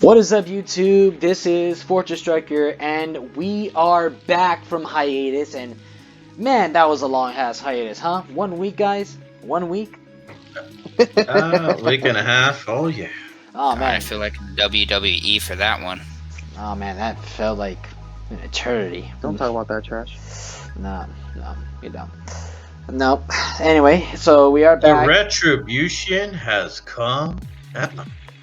What is up, YouTube? This is Fortress Striker, and we are back from hiatus. And man, that was a long ass hiatus, huh? 1 week, guys. 1 week. Week and a half. Oh yeah. Oh man. I feel like WWE for that one. Oh man, that felt like an eternity. Don't talk about that trash. No, you don't. Nope. Anyway, so we are The back. retribution has come.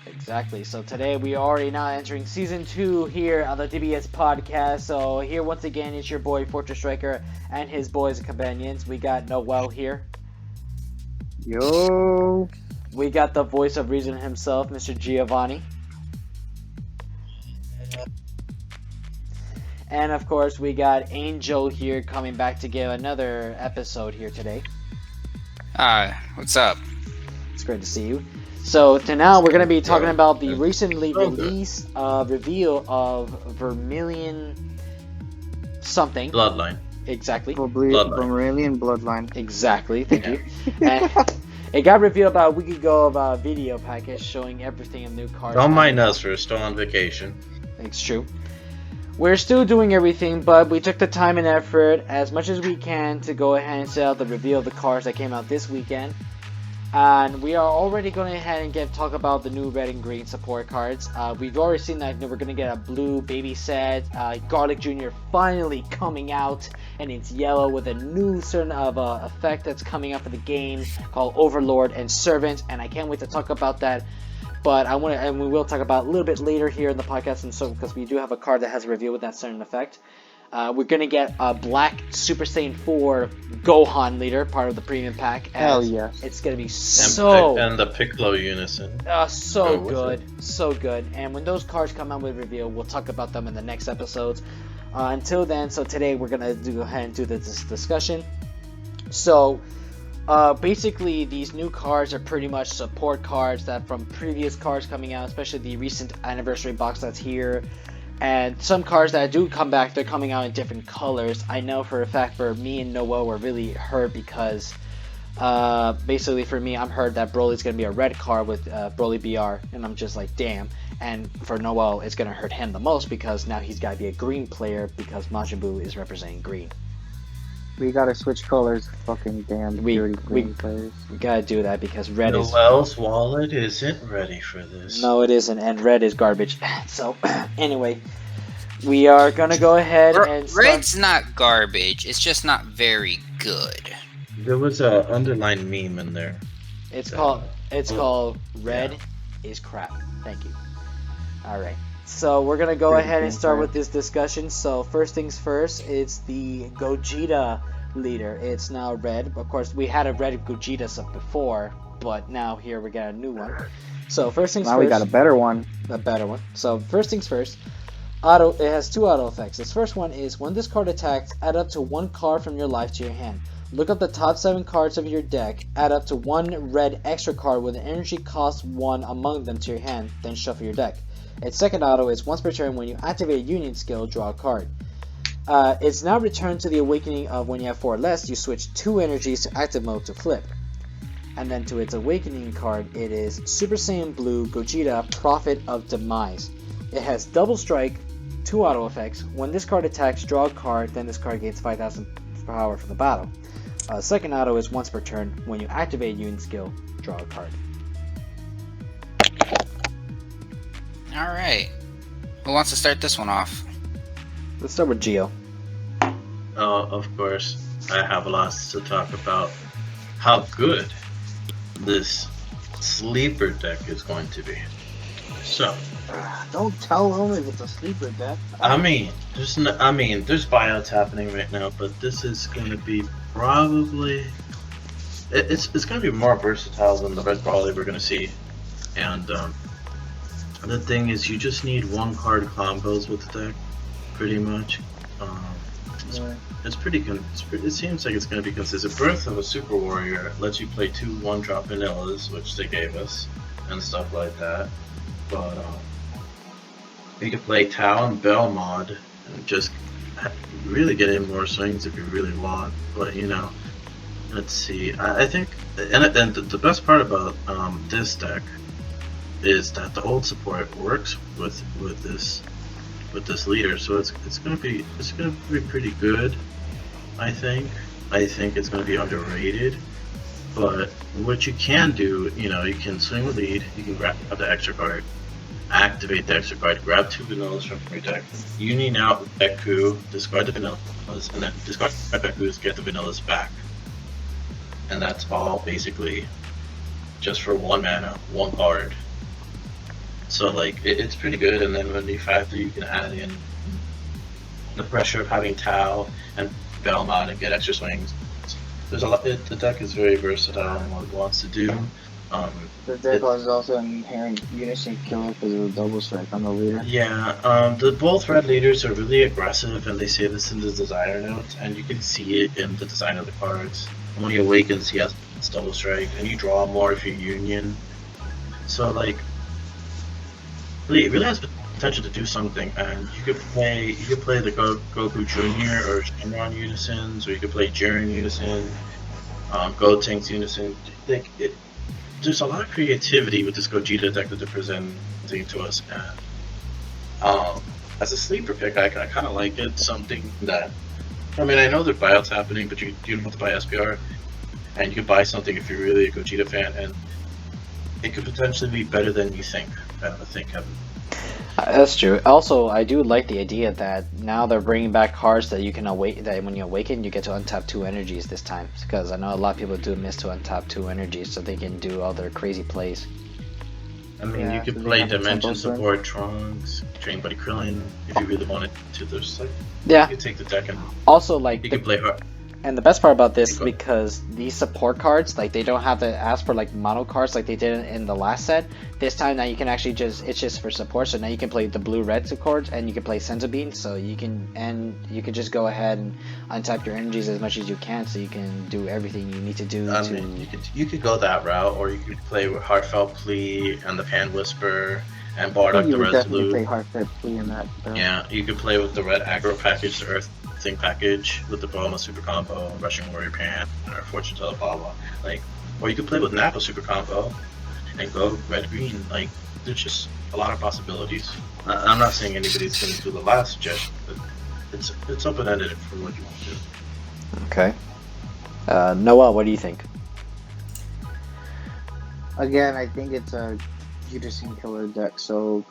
Exactly. So today we are already now entering season 2 here on the DBS podcast. So here once again is your boy Fortress Striker and his boys and companions. We got Noel here. Yo. We got the voice of reason himself, Mr. Yeovani. And of course we got Angel here coming back to give another episode here today. What's up? It's great to see you. So now we're going to be talking about the recently released reveal of Vermilion something. Bloodline. Exactly. Vermilion Bloodline. Exactly, thank you. And it got revealed about a week ago about a video package showing everything in new cards. Don't mind us, we're still on vacation. It's true. We're still doing everything, but we took the time and effort as much as we can to go ahead and set out the reveal of the cards that came out this weekend. And we are already going ahead and talk about the new red and green support cards. We've already seen that we're going to get a blue baby set. Garlic Jr. finally coming out, and it's yellow with a new certain of effect that's coming up for the game called Overlord and Servant. And I can't wait to talk about that. But we will talk about it a little bit later here in the podcast, and so because we do have a card that has a reveal with that certain effect. We're gonna get a Black Super Saiyan 4 Gohan leader, part of the premium pack. Hell yes. It's gonna be And the Piccolo Unison. so good. And when those cards come out with reveal, we'll talk about them in the next episodes. Until then, so today we're gonna go ahead and do this discussion. So, basically, these new cards are pretty much support cards that from previous cards coming out, especially the recent anniversary box that's here. And some cards that do come back, they're coming out in different colors. I know for a fact for me and Noel we're really hurt because basically for me I'm hurt that Broly's going to be a red card with Broly BR, and I'm just like damn. And for Noel it's going to hurt him the most because now he's got to be a green player because Majin Buu is representing green. We gotta switch colors, fucking damn dirty green players. We gotta do that because red is... Noel's wallet isn't ready for this. No, it isn't, and red is garbage. So, anyway, we are gonna go ahead and start... Red's not garbage, it's just not very good. There was a underlined meme in there. It's called Red is Crap. Thank you. Alright. So we're gonna go ahead and start with this discussion. So first things first, it's the Gogeta leader. It's now red. Of course, we had a red Gogeta sub before, but now here we got a new one. So first things first. Now we got a better one. A better one. So first things first. It has two auto effects. This first one is when this card attacks, add up to one card from your life to your hand. Look up the top 7 cards of your deck, add up to one red extra card with an energy cost 1 among them to your hand, then shuffle your deck. Its second auto is once per turn when you activate a union skill, draw a card. It's now returned to the awakening of when you have 4 less, you switch 2 energies to active mode to flip. And then to its awakening card, it is Super Saiyan Blue Gogeta Prophet of Demise. It has double strike, 2 auto effects. When this card attacks, draw a card, then this card gains 5,000 power from the battle. Second auto is once per turn when you activate a union skill, draw a card. Alright. Who wants to start this one off? Let's start with Geo. Of course, I have lots to talk about how good this sleeper deck is going to be. So, Don't tell them if it's a sleeper deck. there's buyouts happening right now, but this is going to be probably it's going to be more versatile than the red Broly we're going to see, and the thing is, you just need one card combos with the deck, pretty much. It's pretty it seems like it's going to be consistent. Birth of a Super Warrior lets you play 2 1-drop vanillas, which they gave us, and stuff like that. But you can play Tau and Bell mod, and just really get in more swings if you really want. But you know, let's see. I think, and the best part about this deck is that the old support works with this leader, so it's gonna be pretty good. I think it's gonna be underrated. But what you can do, you can swing the lead, you can grab the extra card, activate the extra card, grab 2 vanillas from your deck, union out Deku, discard the vanillas, and then discard Dekus, get the vanillas back. And that's all basically just for 1 mana, 1 card. So like it's pretty good, and then when you factor, you can add in the pressure of having Tau and Belmont and get extra swings. There's a lot. The deck is very versatile in what it wants to do. The deck is also an inherent unison killer because of the double strike on the leader. Yeah, both red leaders are really aggressive, and they say this in the designer notes, and you can see it in the design of the cards. When he awakens, he has double strike, and you draw more if you union. So like, it really has potential to do something, and you could play the Goku Jr. or Shenron unisons, or you could play Jiren unison, Gotenks unison. Like there's a lot of creativity with this Gogeta deck that they're presenting to us, and as a sleeper pick, I kind of like it. Something that, I mean, I know there are buyouts happening, but you don't have to buy SPR, and you can buy something if you're really a Gogeta fan, and it could potentially be better than you think. I think, Kevin. That's true. Also, I do like the idea that now they're bringing back cards that you can that when you awaken, you get to untap 2 energies this time. Because I know a lot of people do miss to untap 2 energies, so they can do all their crazy plays. I mean, you could play Dimension Support, Trunks, Train Buddy Krillin, if you really wanted to. There's like, yeah. You could take the deck and also like you could play hard. And the best part about this, because these support cards, like they don't have to ask for like mono cards like they did in the last set. This time now you can actually it's just for support. So now you can play the blue-red cards, and you can play Senzu Bean. So you can just go ahead and untap your energies as much as you can, so you can do everything you need to do. I mean, you could go that route, or you could play with Heartfelt Plea and the Pan Whisper and Bardock the Resolute. Definitely play Heartfelt Plea in that. Yeah, you could play with the red aggro package, the Earth Thing package with the Bulma Super Combo, Rushing Warrior Pan, or Fortune Teller Baba. Like, or you could play with Nappa Super Combo and go red green. Like, there's just a lot of possibilities. I'm not saying anybody's going to do the last suggestion, but it's open ended for what you want to do. Okay. Noel, what do you think? Again, I think it's a unison killer deck. So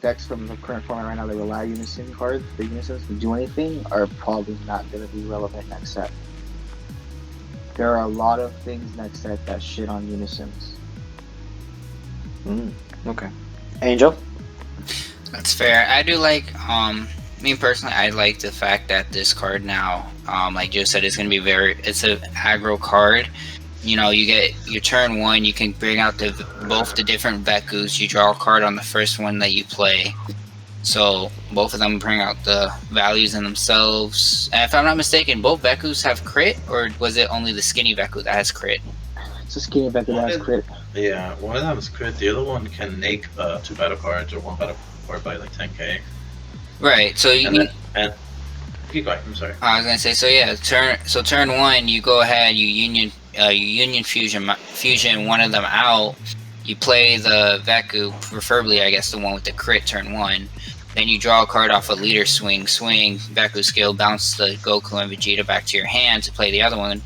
decks from the current format right now that allow unison cards, the unisons to do anything, are probably not going to be relevant next set. There are a lot of things next set that shit on unisons. Okay. Angel? That's fair. I do like, me personally, I like the fact that this card now, like Joe said, it's going to be it's an aggro card. You know, you get your turn 1, you can bring out both the different Vekus. You draw a card on the first one that you play. So both of them bring out the values in themselves. And if I'm not mistaken, both Vekus have crit, or was it only the skinny Veku that has crit? It's a skinny Veku that has crit. Yeah, one of them is crit. The other one can make 2 battle cards or 1 battle card by like 10k. Right. So you and keep going. I'm sorry. I was gonna say, so yeah, turn 1, you go ahead, you union fusion one of them out. You play the Veku, preferably I guess the one with the crit turn 1. Then you draw a card off a leader swing, Veku skill, bounce the Goku and Vegeta back to your hand to play the other one.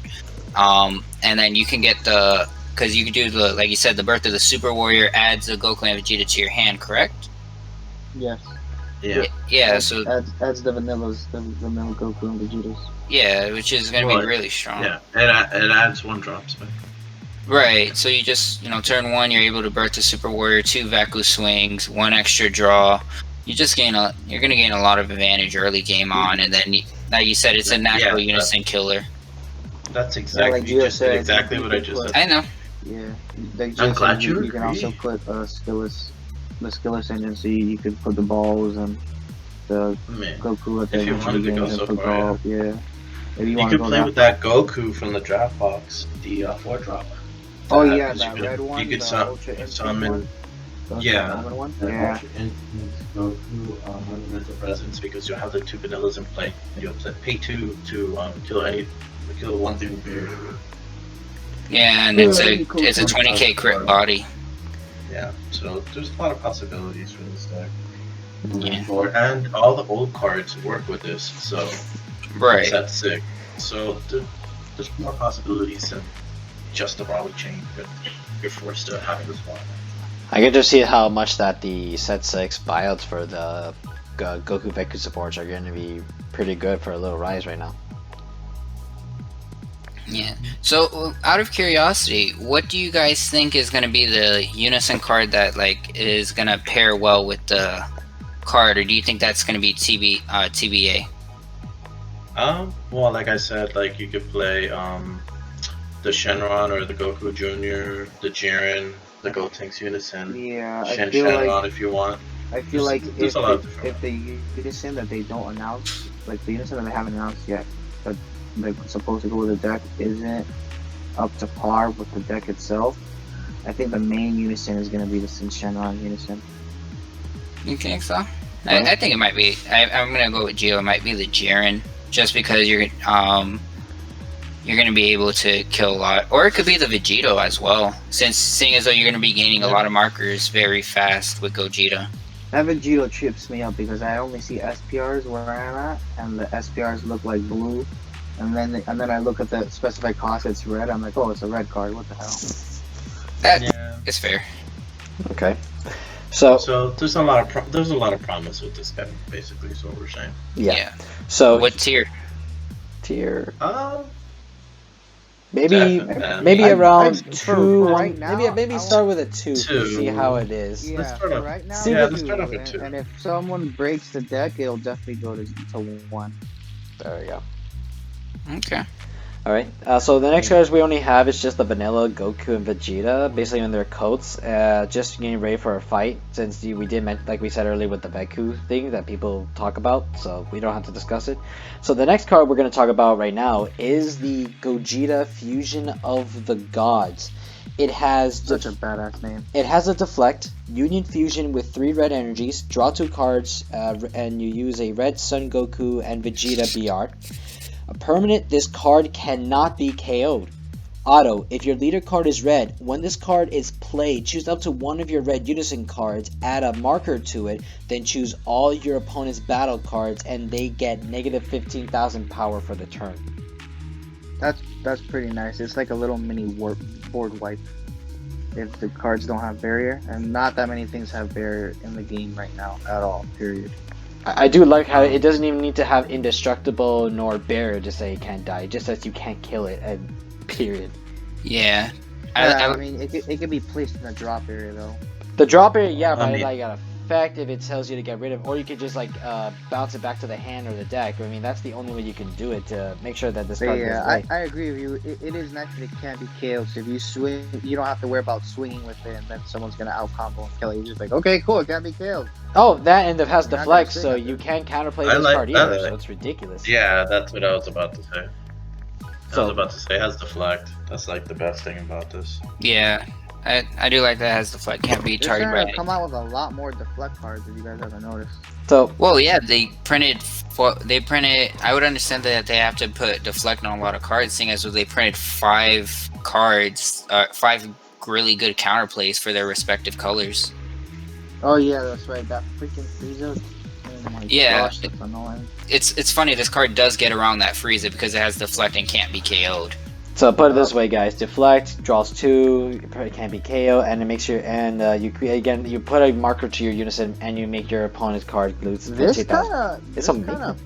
And then you can get because you can do like you said, the Birth of the Super Warrior adds the Goku and Vegeta to your hand, correct? Yes. Yeah. Yeah. So adds the vanillas, the vanilla Goku and Vegetas. Yeah, which is going to be really strong. Yeah, it adds 1 drop spec. Right, so you just, turn 1, you're able to birth the Super Warrior, 2 Veku swings, 1 extra draw. You're going to gain a lot of advantage early game on, and then, like you said, it's a natural unison killer. That's exactly, exactly what I just said. I know. Yeah, I'm glad you can also put the skillless engine, so you can put the balls and the Goku at the if you wanted to go so far, yeah. You can play with that Goku from the draft box, the 4-drop. Oh yeah, that red one. You could summon. Yeah. Yeah. Goku Monumental Presence, because you'll have the 2 vanillas in play. You'll pay 2 to kill 1 thing. Yeah, and it's a 20k crit body. Yeah, so there's a lot of possibilities for this deck. Yeah. And all the old cards work with this, so Right. set 6. So there's more possibilities than just the Raleigh chain that you're forced to having this one. I can just see how much that the set 6 buyouts for the Goku Veku supports are going to be pretty good for a little rise right now. Yeah. So, out of curiosity, what do you guys think is going to be the unison card that like is going to pair well with the card, or do you think that's going to be TBA? Well, like I said, like you could play the Shenron or the Goku Junior, the Jiren, the Gotenks Unison, Yeah, I Shen feel Shenron like if you want. There's, like there's a lot of different if the unison that they don't announce, like the unison that they haven't announced yet, that like supposed to go with the deck isn't up to par with the deck itself. I think the main unison is gonna be the Shenron unison. You think so? I think it might be. I'm gonna go with Geo. It might be the Jiren, just because you're gonna be able to kill a lot, or it could be the Vegito as well. Since seeing as though you're gonna be gaining a lot of markers very fast with Gogeta. That Vegito trips me up because I only see SPRs where I'm at, and the SPRs look like blue, and then I look at the specified cost, it's red. I'm like, oh, it's a red card. What the hell? That is fair. Okay. So there's a lot of promise with this guy, basically, is what we're saying. yeah. So what tier? Tier. Maybe around for 2. right now, maybe start with a 2 to 2. see how it is. Yeah, Let's start off- right now, yeah, two, let's start off with 2. and if someone breaks the deck, it'll definitely go to 1. There we go. Okay. All right. So the next cards we only have is just the vanilla Goku and Vegeta, basically in their coats, just getting ready for a fight. Since we did like we said earlier with the Veku thing that people talk about, so we don't have to discuss it. So the next card we're going to talk about right now is the Gogeta Fusion of the Gods. It has Such a badass name. It has a deflect, Union Fusion with 3 red energies, draw 2 cards, and you use a red Son Goku and Vegeta BR. A permanent, this card cannot be KO'd. Auto, if your leader card is red, when this card is played, choose up to one of your red unison cards, add a marker to it, then choose all your opponent's battle cards, and they get negative 15,000 power for the turn. That's pretty nice. It's like a little mini board wipe. If the cards don't have barrier, and not that many things have barrier in the game right now at all. Period. I do like how it doesn't even need to have indestructible nor barrier to say it can't die. It just says you can't kill it, and period. Yeah. I mean, it could be placed in a drop area though. The drop area, yeah, but I mean- like an effect if it tells you to get rid of, or you could just like bounce it back to the hand or the deck. I mean, that's the only way you can do it to make sure that this But card yeah, goes away. I agree with you. It is nice that it can't be KO'd. So if you swing, you don't have to worry about swinging with it, and then someone's gonna out combo and kill it. You're just like, okay, cool, it can't be KO'd. Oh, that and it has You're not deflect, gonna so swing at you it. can't counterplay I this like card that. either. So it's ridiculous. Yeah, that's what I was about to say. I So- was about to say, it has deflect. That's like the best thing about this. Yeah. I do like that it has deflect. Can't be They're targeted trying by to come out with a lot more deflect cards if you guys haven't noticed. So Well, yeah, they printed. I would understand that they have to put deflect on a lot of cards, seeing as they printed 5 cards, 5 really good counterplays for their respective colors. Oh yeah, that's right. That freaking Frieza. Oh my Yeah. gosh, that's annoying. It's funny. This card does get around that Frieza because it has deflect and can't be KO'd. So put it this way, guys: deflect, draws 2, it can't be KO, and it makes your you create again. You put a marker to your unison, and you make your opponent's card lose This 50,000. kind of, It's amazing.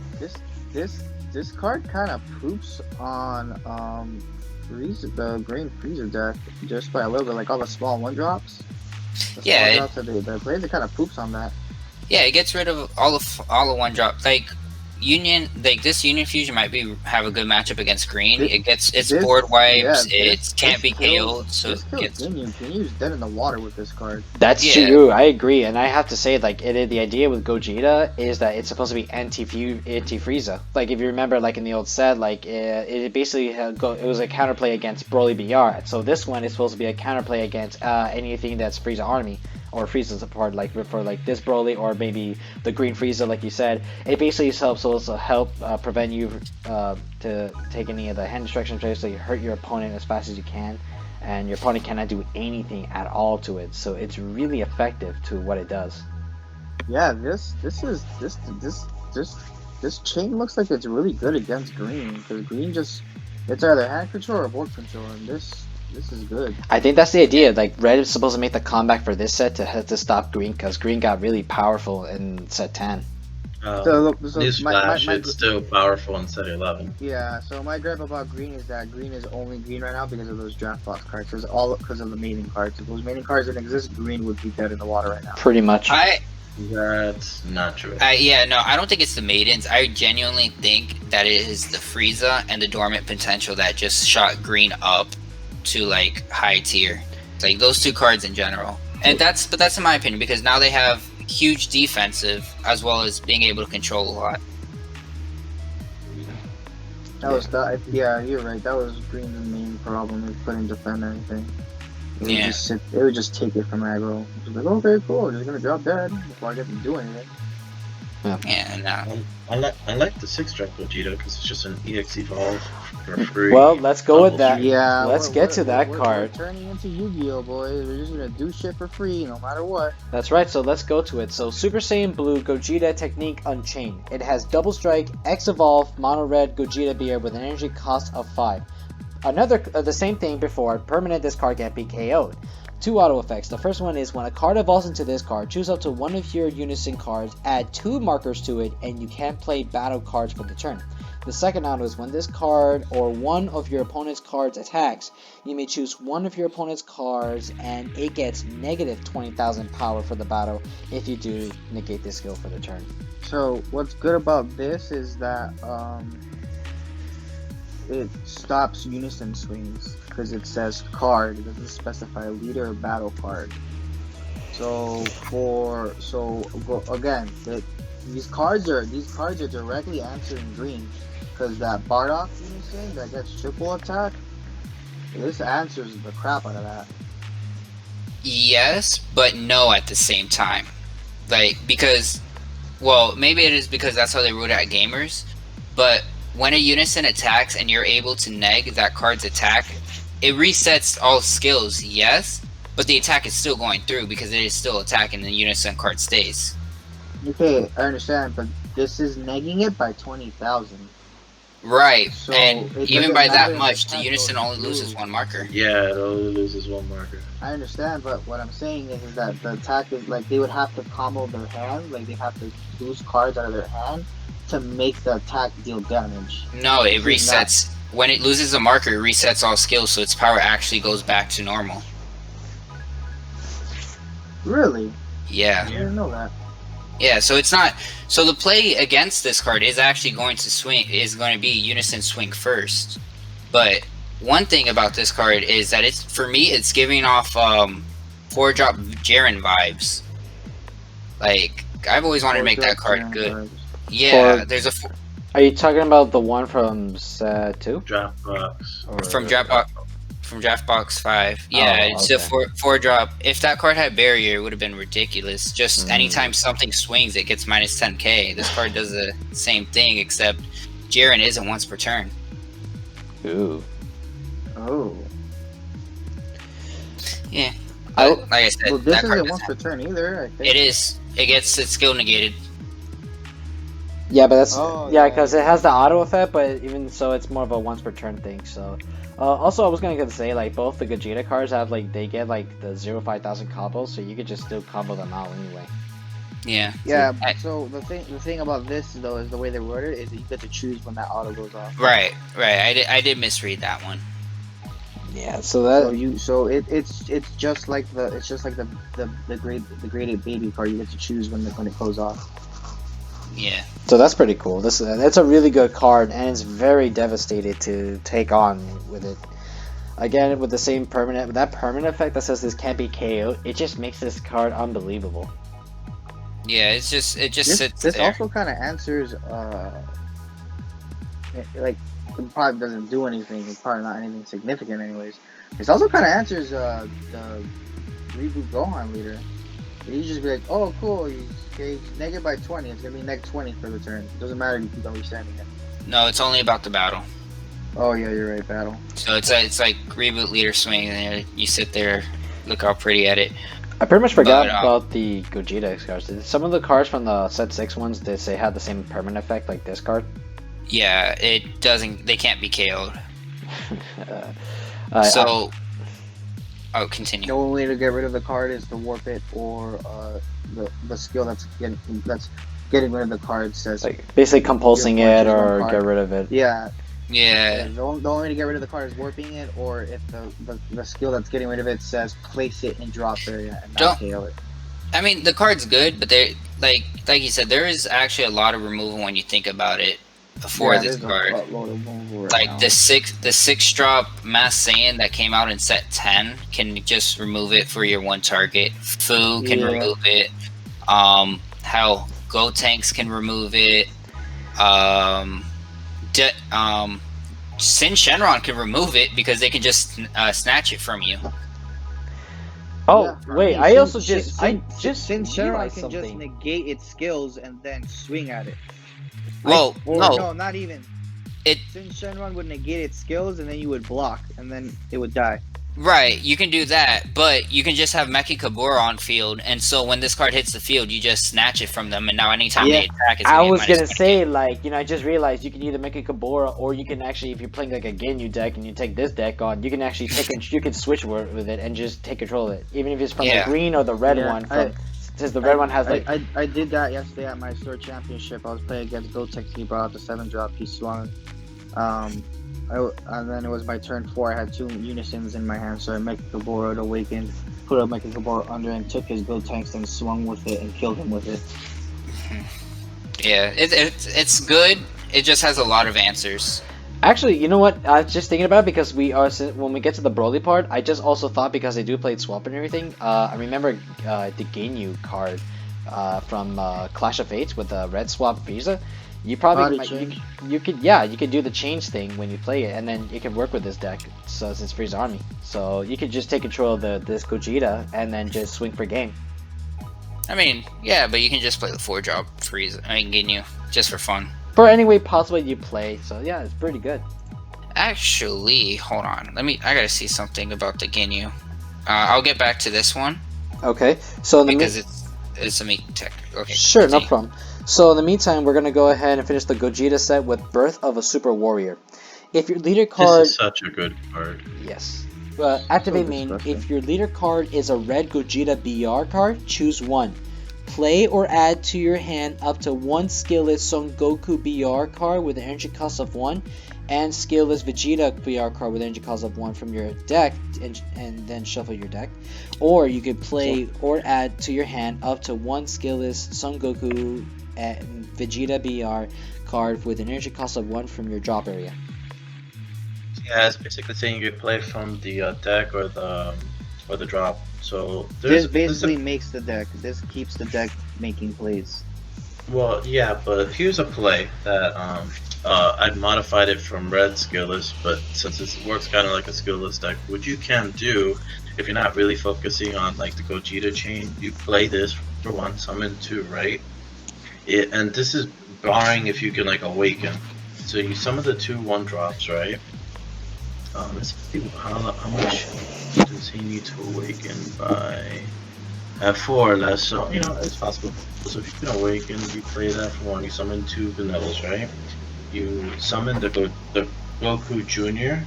this card kind of poops on Frieza, the green Frieza deck, just by a little bit, like all the small 1-drops. Yeah, The Frieza kind of poops on that. Yeah, it gets rid of all the 1-drop. Like Union, like this Union Fusion might have a good matchup against green. It's board wipes. It can't be KO'd, so this it kills gets. Union. You can use Dead in the Water with this card. That's Yeah. true. I agree, and I have to say, like, the idea with Gogeta is that it's supposed to be anti-Frieza. Like, if you remember, like in the old set, like it basically it was a counterplay against Broly BR. So this one is supposed to be a counterplay against anything that's Frieza Army or Frieza's support, like for like this Broly or maybe the Green Frieza, like you said. It basically helps also help prevent you to take any of the hand destruction plays, so you hurt your opponent as fast as you can. and your opponent cannot do anything at all to it. So it's really effective to what it does. Yeah, this chain looks like it's really good against green because green just it's either hand control or board control, and this is good. I think that's the idea. Like red is supposed to make the comeback for this set to stop green because green got really powerful in set 10. So Newsflash, it's still powerful in set 11. Yeah, so my gripe about green is that green is only green right now because of those draft box cards. It's all because of the mating cards. If those mating cards didn't exist, green would be dead in the water right now. Pretty much. That's not true. Yeah, no, I don't think it's the maidens. I genuinely think that it is the Frieza and the dormant potential that just shot green up to like high tier. Like those two cards in general. And that's in my opinion because now they have huge defensive as well as being able to control a lot. Yeah, you're right. That was green's main problem. They couldn't defend anything. It would just take it from aggro. It was like, okay, cool. Just gonna drop dead before I get to do anything. Yeah, no. I like the 6-drop Vegeta because it's just an EX evolve for free. Well, let's go with that. Yeah, let's get to that card. We're turning into Yu-Gi-Oh, boys. We're just gonna do shit for free, no matter what. That's right. So let's go to it. So Super Saiyan Blue Gogeta Technique Unchained. It has Double Strike, X Evolve, Mono Red Gogeta Beer with an energy cost of 5. Another the same thing before. Permanent. This card can't be KO'd. 2 auto effects. The first one is when a card evolves into this card, choose up to one of your unison cards, add 2 markers to it, and you can't play battle cards for the turn. The second auto is when this card or one of your opponent's cards attacks, you may choose one of your opponent's cards and it gets negative 20,000 power for the battle. If you do, negate this skill for the turn. So what's good about this is that it stops unison swings because it says card. It doesn't specify leader or battle card. These cards are directly answering green because that Bardock unison that gets triple attack. This answers the crap out of that. Yes, but no at the same time. Like because, well, maybe it is because that's how they wrote it at Gamers, but when a unison attacks and you're able to neg that card's attack, it resets all skills, yes, but the attack is still going through because it is still attacking and the unison card stays. Okay, I understand, but this is negging it by 20,000. Right, So and it even doesn't by that matter much, if the the unison attack only goes loses through. 1 marker. Yeah, it only loses 1 marker. I understand, but what I'm saying is that the attack is like they would have to combo their hand, like they have to lose cards out of their hand to make the attack deal damage. No, it It's not- resets. When it loses a marker, it resets all skills, so its power actually goes back to normal. Really? Yeah. I didn't know that. Yeah, so it's not. So the play against this card is actually going to be unison swing first. But one thing about this card is that for me it's giving off 4-drop Jiren vibes. Like I've always wanted to make that card good. Yeah, there's a. Are you talking about the one from set 2? Draft box. From Draft Box 5. Yeah, it's a okay. 4-drop. If that card had barrier, it would have been ridiculous. Just anytime something swings, it gets minus 10k. This card does the same thing, except Jiren isn't once per turn. Ooh. Oh. Yeah. But, like I said, Well, this that card isn't once per turn either. I think. It is. It gets its skill negated. Yeah, but that's Oh, yeah, yeah. because it has the auto effect, but even so, it's more of a once per turn thing. So, also, I was gonna say like both the Gogeta cards have they get like the 0-5000 combos, so you could just still combo them out anyway. Yeah. Yeah. So the thing about this though is the way they wrote it is that you get to choose when that auto goes off. Right. I did misread that one. Yeah, so that It's just like the graded baby card. You get to choose when it goes off. Yeah. so that's pretty cool. That's a really good card, and it's very devastated to take on with it. Again, with the same permanent, with that permanent effect that says this can't be KO, it just makes this card unbelievable. Yeah. It just sits This there. also kind of answers like it probably doesn't do anything. It's probably not anything significant, anyways. This also kind of answers the reboot Gohan leader. You just be like, oh, cool. He's negative by 20. It's gonna be neg 20 for the turn. It doesn't matter if you keep understanding it. No, it's only about the battle. Oh yeah, you're right. Battle. So it's like reboot leader swing, and you sit there, look all pretty at it. I pretty much forgot But, about the Gogeta cards. Some of the cards from the set 6 ones, did they had the same permanent effect like this card? Yeah, it doesn't. They can't be KO'd. So, oh, continue. The only way to get rid of the card is to warp it, or the skill that's getting rid of the card says like basically compulsing Your it choose one or card. get rid of it. yeah. Yeah. The only way to get rid of the card is warping it, or if the skill that's getting rid of it says place it in drop area and not KO it. I mean, the card's good, but they like you said, there is actually a lot of removal when you think about it for this card. Like the six drop Mass Saiyan that came out in set 10 can just remove it for your one target. Fu can remove it. Hell, Go Tanks can remove it. Sin Shenron can remove it because they can just snatch it from you. Oh wait, I also just Sin realized Shenron can something. just negate its skills and then swing at it. Well, no, not even. It Sin Shenron would negate its skills and then you would block and then it would die. Right, you can do that, but you can just have Meki Kabura on field, and so when this card hits the field, you just snatch it from them, and now anytime they attack, it's I gonna was get gonna minus say, like, I just realized you can either make a Kabura, or you can actually, if you're playing like a Ginyu deck and you take this deck on, you can actually you can switch with it and just take control of it, even if it's from the green or the red one. Since the red one has like, I did that yesterday at my store championship. I was playing against Gotex and he brought out the 7-drop. He swung. And then it was my turn 4. I had 2 unisons in my hand, so I Mecha Kabura awakened, put a Mecha Kabura under, and took his Go Tanks and swung with it and killed him with it. Yeah, it's good. It just has a lot of answers. Actually, you know what? I was just thinking about it because when we get to the Broly part, I just also thought because they do play swap and everything. I remember the Ginyu card from Clash of Fates with the red swap Frieza. You probably you could do the change thing when you play it, and then you can work with this deck. So since Frieza army, so you could just take control of this Gogeta and then just swing for game. I mean, yeah, but you can just play the 4-drop Frieza. I mean, Ginyu just for fun. For any way possible you play, so yeah, it's pretty good. Actually, hold on. I gotta see something about the Ginyu. I'll get back to this one. Okay, so because it's a meat tech. Okay. Sure, continue. no problem. So in the meantime, we're gonna go ahead and finish the Gogeta set with Birth of a Super Warrior. If your leader card, this is such a good card. Yes. Activate main. If your leader card is a red Gogeta BR card, choose one. Play or add to your hand up to one skillless Son Goku BR card with an energy cost of 1, and skillless Vegeta BR card with energy cost of 1 from your deck, and then shuffle your deck. Or you could play or add to your hand up to one skillless Son Goku and Vegeta BR card with an energy cost of 1 from your drop area. Yeah, it's basically saying you play from the deck or the drop. So this basically makes the deck. This keeps the deck making plays. Well, yeah, but here's a play that I'd modified it from red skillless, but since it works kind of like a skillless deck, what you can do if you're not really focusing on like the Gogeta chain, you play this for 1, summon 2, right? And this is barring if you can like awaken. So you summon the 2 1-drops, right? Let's see how much does he need to awaken by? 4 or less, so you know it's possible. So if you can awaken, you play that for 1. You summon 2 vanillas, right? You summon the Goku Junior,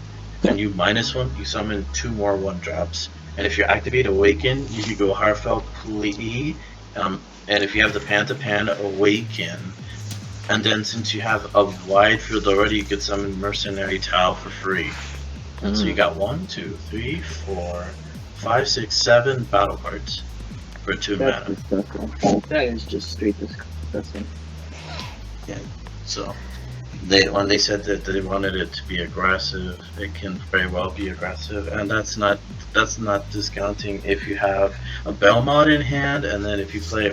and you -1. You summon 2 more 1-drops. And if you activate Awaken, you can go Heartfelt Plea. And if you have the Pan Awaken, and then since you have a wide field already, you could summon Mercenary Tau for free. And so you got 1, 2, 3, 4, 5, 6, 7 battle cards for 2 mana. That is just straight disgusting. Yeah. So when they said that they wanted it to be aggressive, it can very well be aggressive, and that's not discounting if you have a Belmont in hand, and then if you play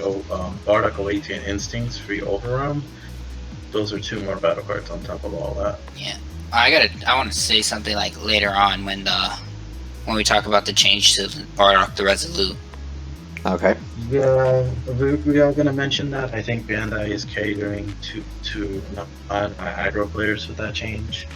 Bardock Awakening Instincts for your Overwhelm, those are 2 more battle cards on top of all that. Yeah. I want to say something like later on when we talk about the change to Bardock the Resolute. Okay. Yeah, we are gonna mention that. I think Bandai is catering to non-aggro players with that change.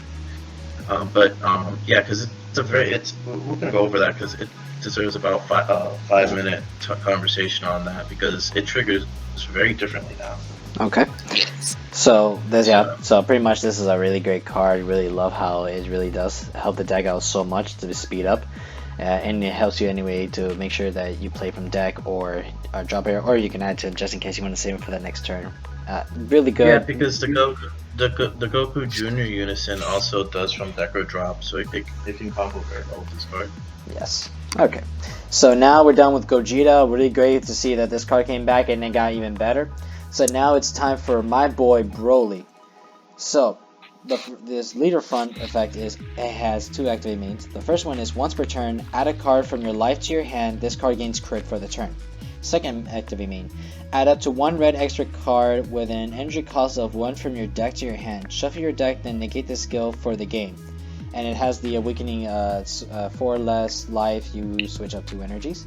Yeah, because it's a very it's we're gonna go over that because it deserves about 5 minute conversation on that because it triggers very differently now. Okay. Yes. So this Yeah. so pretty much this is a really great card. Really love how it really does help the deck out so much to speed up, and it helps you anyway to make sure that you play from deck or drop it, or you can add to it just in case you want to save it for the next turn. Really Yeah, good. because the Goku Junior Unison also does from Deco Drop, so it can combo very well with this card. Yes. Okay. So now we're done with Gogeta. Really great to see that this card came back and it got even better. So now it's time for my boy Broly. So this leader front effect is it has two activate means. The first one is once per turn, add a card from your life to your hand. This card gains crit for the turn. Second activate mean, add up to one red extra card with an energy cost of 1 from your deck to your hand. Shuffle your deck, then negate the skill for the game. And it has the awakening 4 less life, you switch up 2 energies.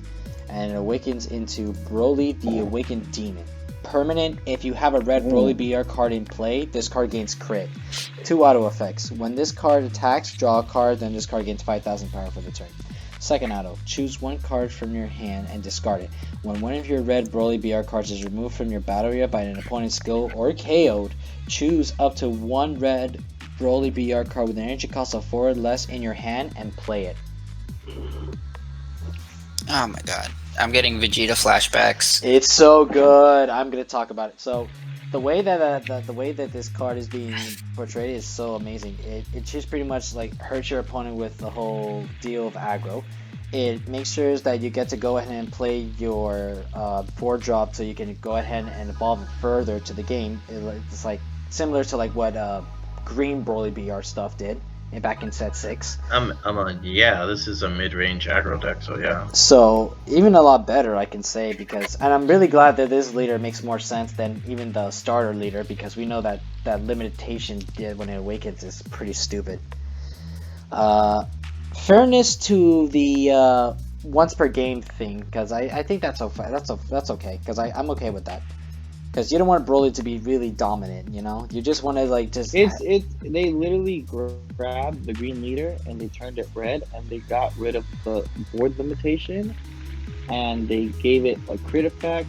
And it awakens into Broly the Awakened Demon. Permanent, if you have a red Broly BR card in play, this card gains crit. 2 auto effects. When this card attacks, draw a card, then this card gains 5,000 power for the turn. Second auto, choose one card from your hand and discard it. When one of your red Broly BR cards is removed from your battle area by an opponent's skill or KO'd, choose up to one red Broly BR card with an energy cost of 4 or less in your hand and play it. Oh my god. I'm getting Vegeta flashbacks. It's so good. I'm gonna talk about it. So, the way that this card is being portrayed is so amazing. It just pretty much like hurts your opponent with the whole deal of aggro. It makes sure that you get to go ahead and play your 4-drop, so you can go ahead and evolve further to the game. It's like similar to like what Green Broly BR stuff did back in set 6. Yeah, this is a mid-range aggro deck, so yeah. So even a lot better, I can say, because, and I'm really glad that this leader makes more sense than even the starter leader, because we know that limitation when it awakens is pretty stupid. Fairness to the once per game thing, because I think that's okay, because I'm okay with that. Because you don't want Broly to be really dominant, you know? You just want to, like, just... They literally grabbed the green leader and they turned it red and they got rid of the board limitation and they gave it a crit effect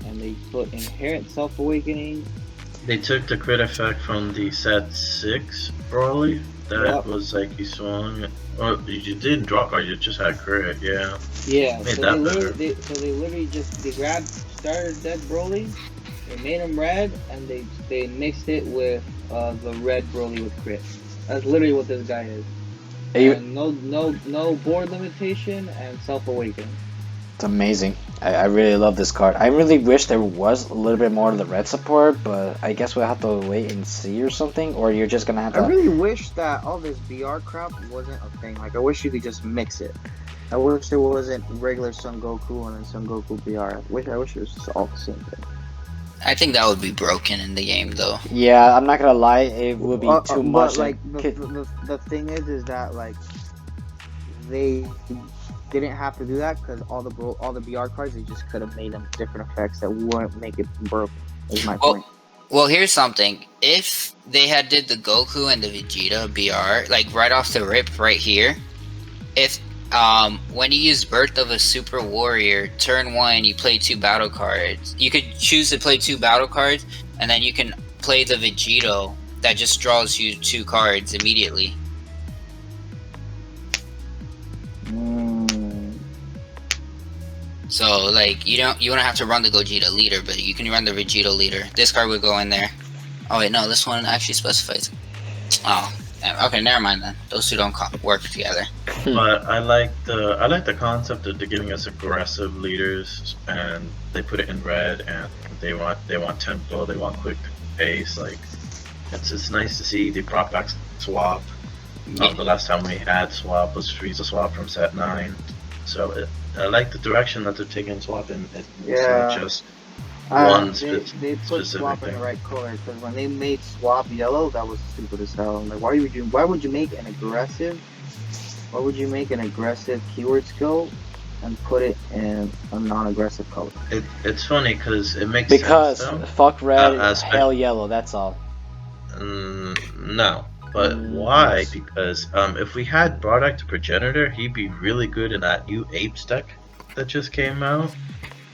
and they put inherent self-awakening. They took the crit effect from the set 6 Broly. That was like you swung. Well, you didn't draw card, you just had crit, yeah. Yeah, Made so that they better. literally just grabbed started dead Broly. They made him red, and they mixed it with the red Broly with crit. That's literally what this guy is. And no board limitation and self-awakening. It's amazing. I really love this card. I really wish there was a little bit more of the red support, but I guess we'll have to wait and see or something, or you're just gonna have to... I really wish that all this BR crap wasn't a thing. Like, I wish you could just mix it. I wish there wasn't regular Son Goku and then Son Goku BR. I wish it was just all the same thing. I think that would be broken in the game, though. Yeah, I'm not gonna lie, it would be too much. But like the thing is that like they didn't have to do that because all the BR cards, they just could have made them different effects that wouldn't make it broken. Is my point. Well, here's something. If they had did the Goku and the Vegeta BR like right off the rip right here, if when you use Birth of a Super Warrior, turn 1, you play 2 battle cards. You could choose to play 2 battle cards, and then you can play the Vegito that just draws you 2 cards immediately. So like you don't have to run the Gogeta leader, but you can run the Vegito leader. This card would go in there. Oh wait, no, this one actually specifies. Oh, okay, never mind then. Those two don't work together. But I like the concept of giving us aggressive leaders, and they put it in red, and they want tempo, they want quick pace. Like it's nice to see the prop back swap. Yeah. The last time we had swap was Frieza swap from set 9, so I like the direction that they're taking swap in. It's not just one they put swap in the right color, because when they made swap yellow, that was stupid as hell. I'm like, why would you make an aggressive keyword skill and put it in a non-aggressive color? It's funny because it makes because sense, fuck red, hell yellow. That's all. No, But why? Yes. Because if we had Bardock the Progenitor, he'd be really good in that new Apes deck that just came out.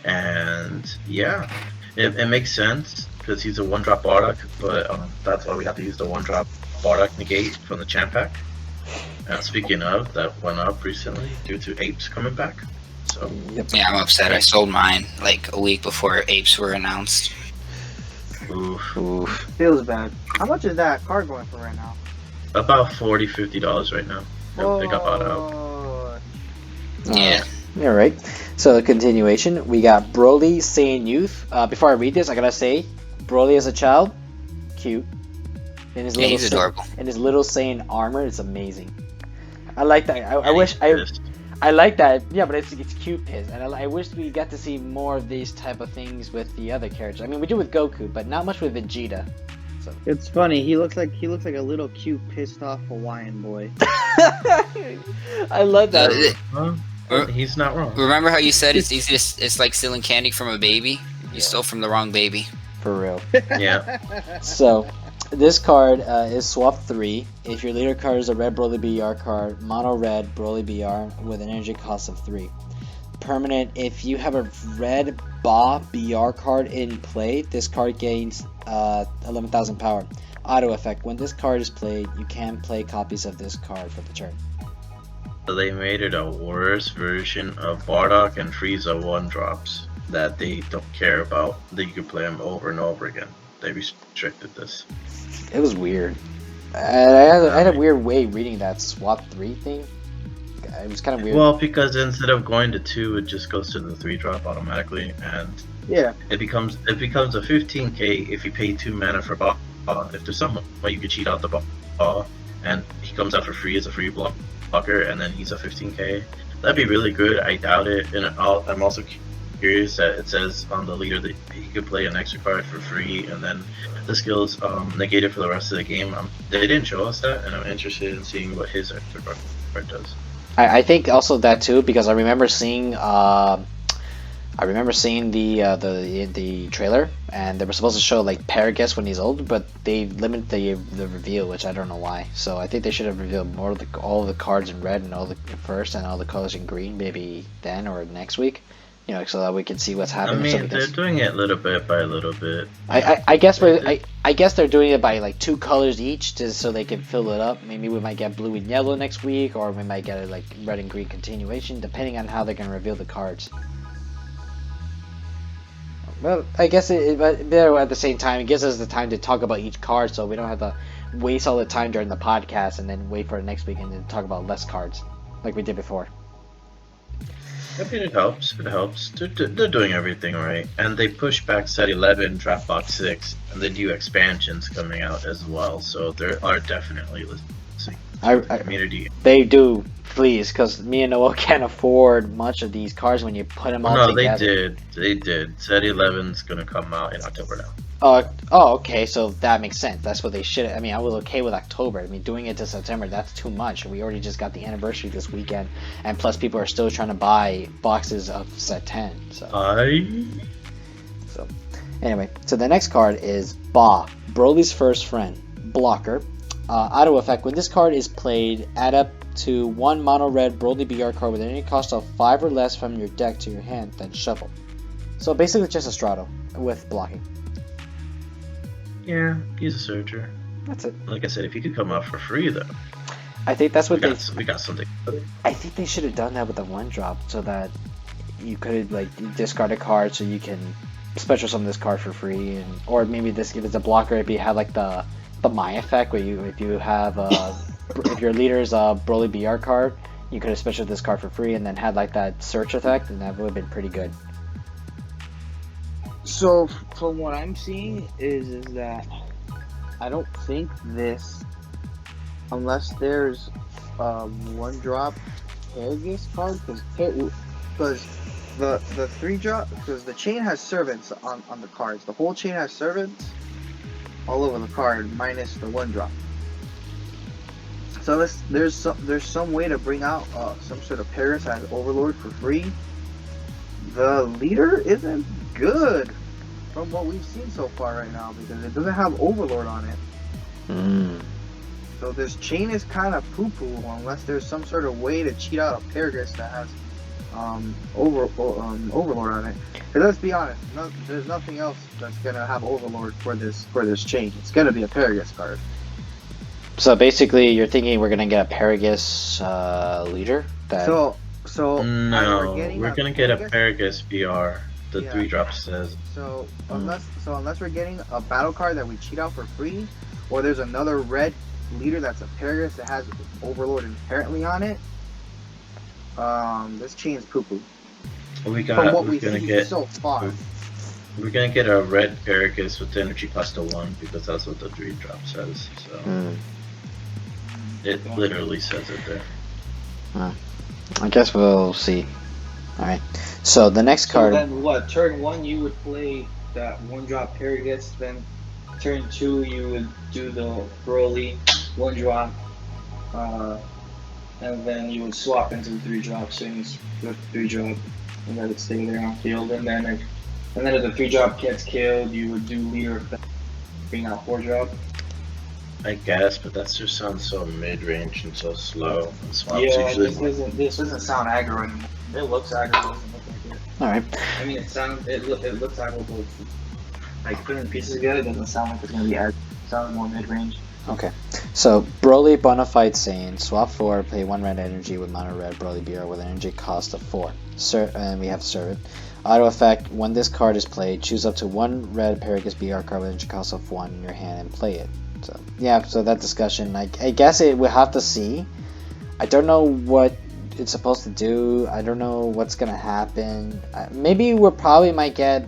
And yeah, it makes sense because he's a one-drop Bardock, but that's why we have to use the one-drop Bardock negate from the champ pack. And speaking of, that went up recently due to Apes coming back. So Yep. Yeah, I'm upset. I sold mine like a week before Apes were announced. oof. Oof. Feels bad. How much is that card going for right now? About $40-$50 right now. They got bought out. Oh, Yeah. All right. So continuation, we got Broly Saiyan Youth. Before I read this, I gotta say, Broly as a child, cute. In his Yeah, he's adorable. In his little Saiyan armor, it's amazing. I like that. I And wish he's I. pissed. I like that. Yeah, but it's cute, Piz, and I wish we got to see more of these type of things with the other characters. I mean, we do with Goku, but not much with Vegeta. So. it's funny. He looks like a little cute, pissed off Hawaiian boy. I love that. Huh? He's not wrong. Remember how you said it's easy to, it's like stealing candy from a baby? You stole from the wrong baby. For real. Yeah. So, this card is Swap 3. If your leader card is a red Broly BR card, mono red Broly BR with an energy cost of 3. Permanent, if you have a red Ba BR card in play, this card gains 11,000 power. Auto effect, when this card is played, you can play copies of this card for the turn. So they made it a worse version of Bardock and Frieza 1-drops that they don't care about, that you can play them over and over again. They restricted this. It was weird. I had a weird way reading that Swap 3 thing. It was kind of weird. Well, because instead of going to 2, it just goes to the 3-drop automatically, and Yeah. it becomes a 15k if you pay 2 mana for Ba. If there's some way you could cheat out the Ba, and he comes out for free as a free blocker, and then he's a 15k. That'd be really good. I doubt it, and I'm also curious that it says on the leader that he could play an extra card for free, and then the skills negated for the rest of the game. They didn't show us that, and I'm interested in seeing what his extra card does. I think also that too, because I remember seeing the trailer, and they were supposed to show like Paragus when he's old, but they limited the reveal, which I don't know why. So I think they should have revealed more of all the cards in red and all the first and all the colors in green, maybe then or next week, so that we can see what's I happening. mean, they're doing it little bit by little bit. I guess I guess they're doing it by like 2 colors each, just so they can fill it up. Maybe we might get blue and yellow next week, or we might get a like red and green continuation, depending on how they're gonna reveal the cards. Well, I guess but at the same time, it gives us the time to talk about each card, so we don't have to waste all the time during the podcast and then wait for the next week and then talk about less cards, like we did before. I mean, it helps. It helps. They're doing everything right, and they push back Set 11, Draft Box 6, and the new expansions coming out as well. So they are definitely listening to the community. They do, please, because me and Noel can't afford much of these cards when you put them all together. They did. Set 11's gonna come out in October now. Okay, so that makes sense. That's what they should. I mean, I was okay with October. I mean, doing it to September, that's too much. We already just got the anniversary this weekend, and plus people are still trying to buy boxes of Set 10. So anyway, so the next card is Ba, Broly's first friend, blocker. Auto effect, when this card is played, add up to 1 mono red Broly BR card with any cost of 5 or less from your deck to your hand, then shuffle. So basically just a Strato with blocking. Yeah, he's a searcher. That's it. Like I said, if he could come out for free though, I think that's what we got something. I think they should have done that with the 1-drop, so that you could like discard a card so you can special summon this card for free, and or maybe this if it's a blocker, if you have like the my effect where if you have if your leader's a Broly BR card, you could have special this card for free and then had like that search effect, and that would have been pretty good. So from what I'm seeing is that I don't think this, unless there's 1-drop Paragus card, because the 3-drop, because the chain has servants on the cards. The whole chain has servants all over the card minus the 1-drop. So there's some way to bring out some sort of Paragus as Overlord for free. The leader isn't good from what we've seen so far right now, because it doesn't have Overlord on it. So this chain is kind of poo-poo unless there's some sort of way to cheat out a Paragus that has Overlord on it. Because let's be honest, there's nothing else that's gonna have Overlord for this chain. It's gonna be a Paragus card. So basically, you're thinking we're gonna get a Paragus leader. That So No, we're gonna get a Paragus. Paragus BR. The Yeah. 3-drop says. So unless we're getting a battle card that we cheat out for free, or there's another red leader that's a Paragus that has Overlord inherently on it, this chain's poo-poo. From what we've seen so far. We're gonna get a red Paragus with energy cost of 1 because that's what the 3-drop says. So it literally says it there. I guess we'll see. Alright. So the next card. So then what? Turn 1 you would play that 1-drop Paragus, then turn 2 you would do the Broly 1-drop, and then you would swap into the 3-drop swings with 3-drop and let it stay there on field, and then if the 3-drop gets killed, you would do leader effect, bring out 4-drop. I guess, but that just sounds so mid-range and so slow. And swaps Yeah, usually. this doesn't sound aggro anymore. It looks aggro, it doesn't look like it. Alright. I mean, it looks aggro, but like putting the pieces together, it doesn't sound like it's gonna be aggro. It sounds more mid-range. Okay. So Broly Bonafide Saiyan, swap 4, play 1 red energy with mono red Broly BR with an energy cost of 4. And we have to serve it. Auto effect, when this card is played, choose up to 1 red Paragus BR card with energy cost of 1 in your hand and play it. So yeah, so that discussion, I guess we'll have to see. I don't know what it's supposed to do. I don't know what's gonna happen. Maybe we probably might get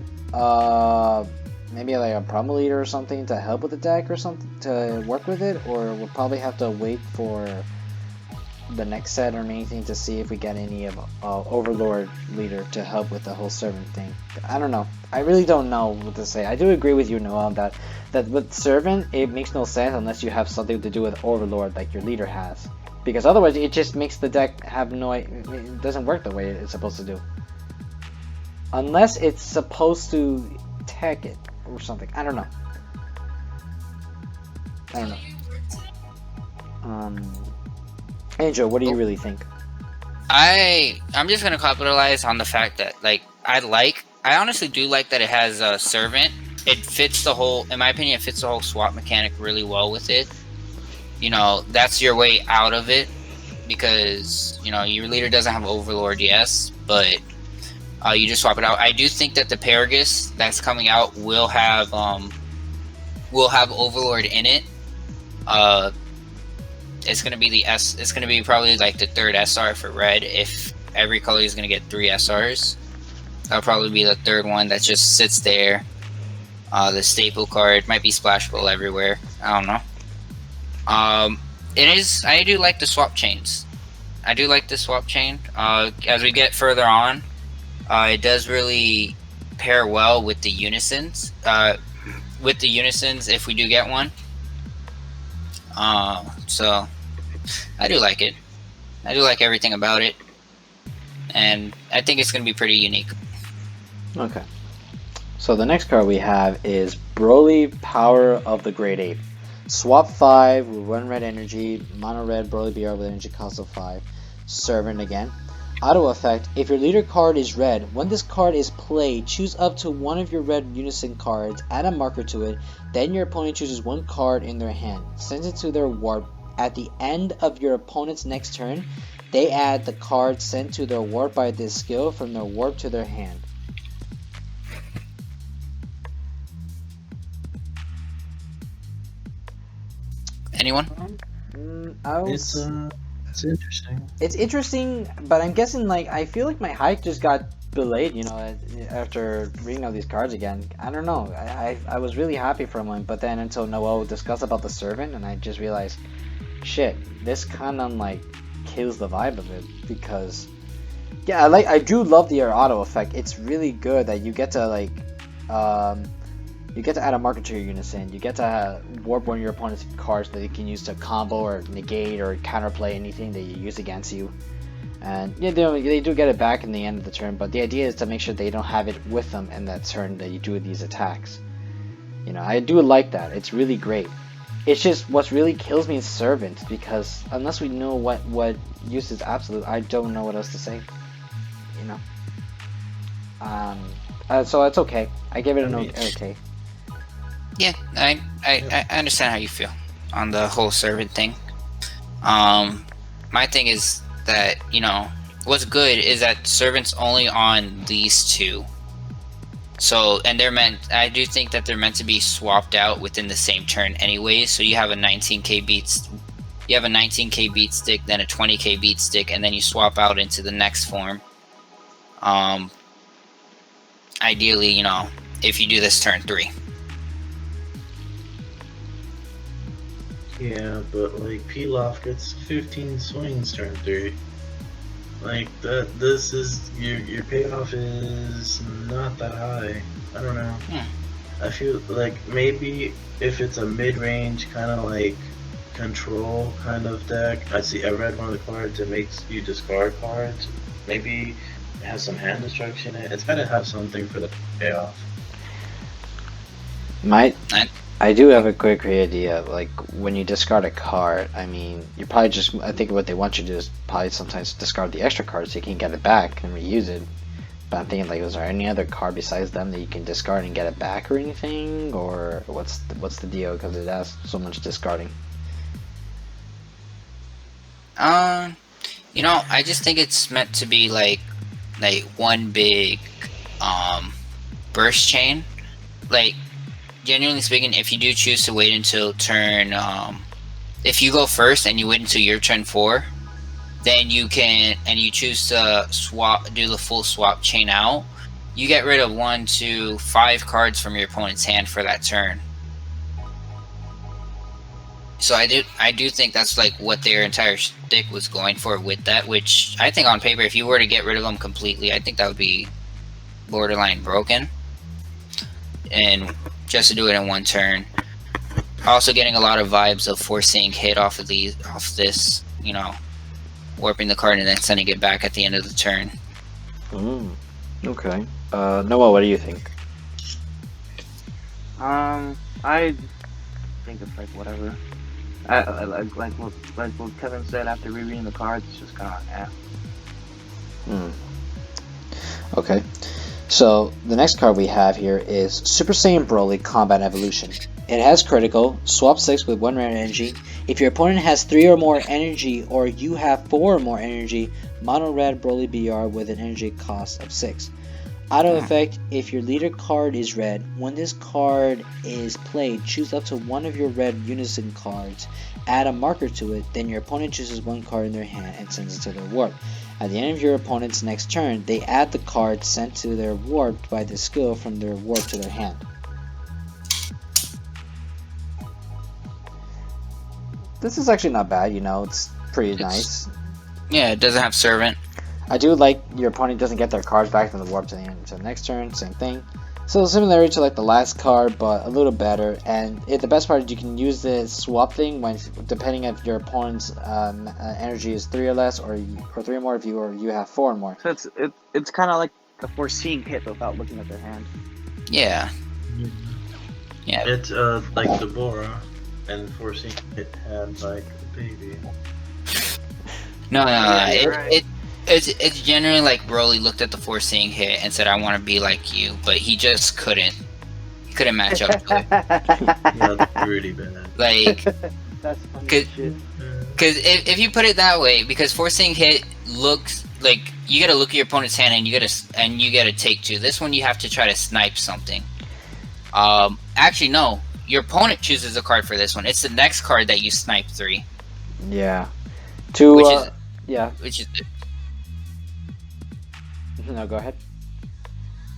maybe like a promo leader or something to help with the deck or something to work with it, or we'll probably have to wait for the next set or anything to see if we get any of Overlord leader to help with the whole servant thing. I don't know. I really don't know what to say. I do agree with you, Noel, that with servant it makes no sense unless you have something to do with Overlord like your leader has, because otherwise it just makes the deck have it doesn't work the way it's supposed to do, unless it's supposed to tech it or something. I don't know. Angel, what do you really think? I'm just gonna capitalize on the fact that I honestly do like that it has a servant. It fits the whole, in my opinion, it fits the whole swap mechanic really well with it. You know, that's your way out of it, because you know your leader doesn't have Overlord, yes, but you just swap it out. I do think that the Paragus that's coming out will have Overlord in it. It's gonna be it's gonna be probably like the 3rd SR for red. If every color is gonna get 3 SRs, that'll probably be the 3rd one that just sits there. The staple card might be splashable everywhere. I don't know. I do like the swap chains. I do like the swap chain. As we get further on, it does really pair well with the unisons. If we do get one. So I do like it. I do like everything about it, and I think it's gonna be pretty unique. Okay. So the next card we have is Broly Power of the Great Ape. Swap 5 with 1 red energy, mono red Broly BR with energy cost of 5. Servant again. Auto effect, if your leader card is red, when this card is played, choose up to 1 of your red unison cards, add a marker to it, then your opponent chooses 1 card in their hand, sends it to their warp. At the end of your opponent's next turn, they add the card sent to their warp by this skill from their warp to their hand. Anyone? It's interesting. It's interesting, but I'm guessing I feel like my hype just got delayed, you know, after reading all these cards again. I don't know. I was really happy for one, but then until Noel discussed about the servant, and I just realized, shit, this kind of kills the vibe of it, because yeah, I do love the auto effect. It's really good that you get to you get to add a marker to your unison. You get to warp one of your opponent's cards that you can use to combo or negate or counterplay anything that you use against you. And yeah, they do get it back in the end of the turn, but the idea is to make sure they don't have it with them in that turn that you do these attacks. You know, I do like that. It's really great. It's just what really kills me is Servant, because unless we know what uses Absolute, I don't know what else to say. You know. So it's okay. I give it an okay. Yeah, I understand how you feel on the whole servant thing. My thing is that, you know, what's good is that servants only on these two. So, and I do think that they're meant to be swapped out within the same turn anyway. So you have a 19k beat stick, then a 20k beat stick, and then you swap out into the next form. Ideally, you know, if you do this turn 3. Yeah, but like Pilaf gets 15 swings turn 3. Like this is your payoff is not that high. I don't know. I feel like maybe if it's a mid-range kind of like control kind of deck. I read one of the cards. It makes you discard cards. Maybe it has some hand destruction in it. It's gotta have something for the payoff. I do have a quick idea. Like when you discard a card, I mean, you probably just. I think what they want you to do is probably sometimes discard the extra card so you can get it back and reuse it. But I'm thinking, like, is there any other card besides them that you can discard and get it back or anything, or what's the deal? Because it has so much discarding. You know, I just think it's meant to be like one big burst chain. Like, genuinely speaking, if you do choose to wait until turn, if you go first and you wait until your turn 4, then you can, and you choose to do the full swap chain out, you get rid of 1 to 5 cards from your opponent's hand for that turn. So I do think that's like what their entire shtick was going for with that, which I think on paper, if you were to get rid of them completely, I think that would be borderline broken. And just to do it in 1 turn. Also getting a lot of vibes of forcing hit off of this, you know, warping the card and then sending it back at the end of the turn. Okay. Noel, what do you think? I think it's like whatever. Like what Kevin said after rereading the cards, it's just kind of Okay. So the next card we have here is Super Saiyan Broly Combat Evolution. It has critical, swap 6 with 1 red energy. If your opponent has 3 or more energy, or you have 4 or more energy, mono red Broly BR with an energy cost of 6. Auto effect, if your leader card is red, when this card is played, choose up to 1 of your red unison cards, add a marker to it, then your opponent chooses 1 card in their hand and sends it to their warp. At the end of your opponent's next turn, they add the card sent to their warp by the skill from their warp to their hand. This is actually not bad, you know, it's pretty nice. Yeah, it doesn't have servant. I do like your opponent doesn't get their cards back from the warp to the end. So next turn, same thing. So similar to like the last card, but a little better. And the best part is you can use the swap thing when, depending if your opponent's energy is 3 or less, or 3 or more of you, or you have 4 or more. So it's kind of like a foreseeing hit without looking at their hand. Yeah. Yeah. It's like Deborah and forcing it had like a baby. No, right. It's generally like Broly looked at the foreseeing hit and said, "I want to be like you," but he just couldn't. He couldn't match up to it. Yeah, that's really bad. Like, That's funny as shit. because if you put it that way, because foreseeing hit looks like you got to look at your opponent's hand and you got to take 2. This one you have to try to snipe something. Actually no, your opponent chooses a card for this one. It's the next card that you snipe 3. Yeah. Which is No, go ahead.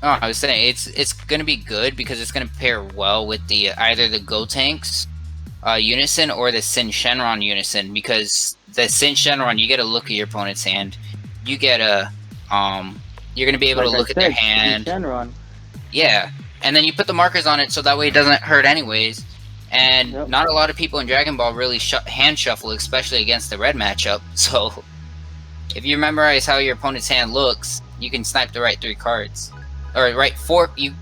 Oh, I was saying it's gonna be good because it's gonna pair well with the either the Gotenks Unison or the Sin Shenron Unison, because the Sin Shenron you get to look at your opponent's hand. You get a you're gonna be able to look at their hand. Shenron. Yeah, and then you put the markers on it so that way it doesn't hurt anyways. And not a lot of people in Dragon Ball really hand shuffle, especially against the red matchup. So if you memorize how your opponent's hand looks, you can snipe the right 3 cards. Or right 4, you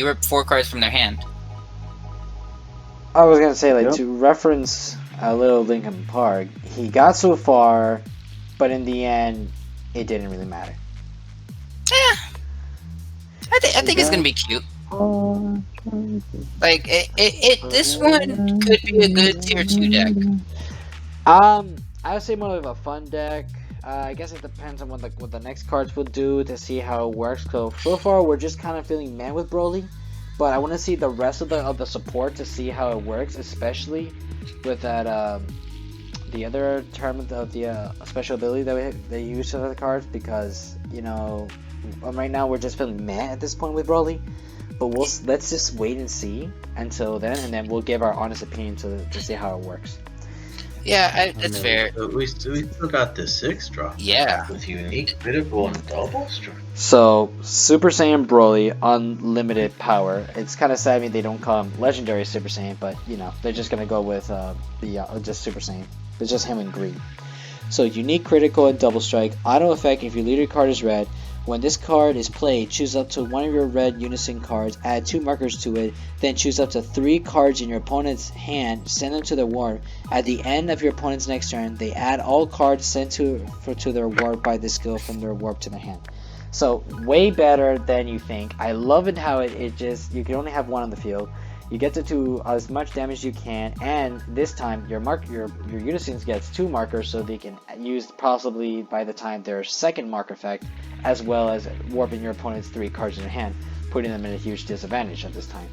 rip 4 cards from their hand. I was gonna say, like, Yep. to reference a little Linkin Park, he got so far, but in the end, it didn't really matter. I think it's gonna be cute. Like this one could be a good tier 2 deck. I would say more of a fun deck. I guess it depends on what the next cards will do to see how it works. So far, we're just kind of feeling meh with Broly, but I want to see the rest of the support to see how it works, especially with that the other term of the special ability that they use for the cards, because right now we're just feeling meh at this point with Broly. But let's just wait and see until then, and then we'll give our honest opinion to see how it works. Yeah, that's fair. We still got the 6-drop. Yeah. With unique, critical, and double strike. So, Super Saiyan Broly, unlimited power. It's kind of sad they don't call him Legendary Super Saiyan, but they're just gonna go with just Super Saiyan. It's just him in green. So, unique, critical, and double strike. Auto effect: if your leader card is red, when this card is played, choose up to one of your red unison cards, add 2 markers to it, then choose up to 3 cards in your opponent's hand, send them to their warp. At the end of your opponent's next turn, they add all cards sent to their warp by this skill from their warp to their hand. So, way better than you think. I love it how it just, you can only have one on the field. You get to do as much damage as you can, and this time your Unisons gets 2 markers, so they can use possibly by the time their second mark effect, as well as warping your opponent's 3 cards in their hand, putting them in a huge disadvantage at this time.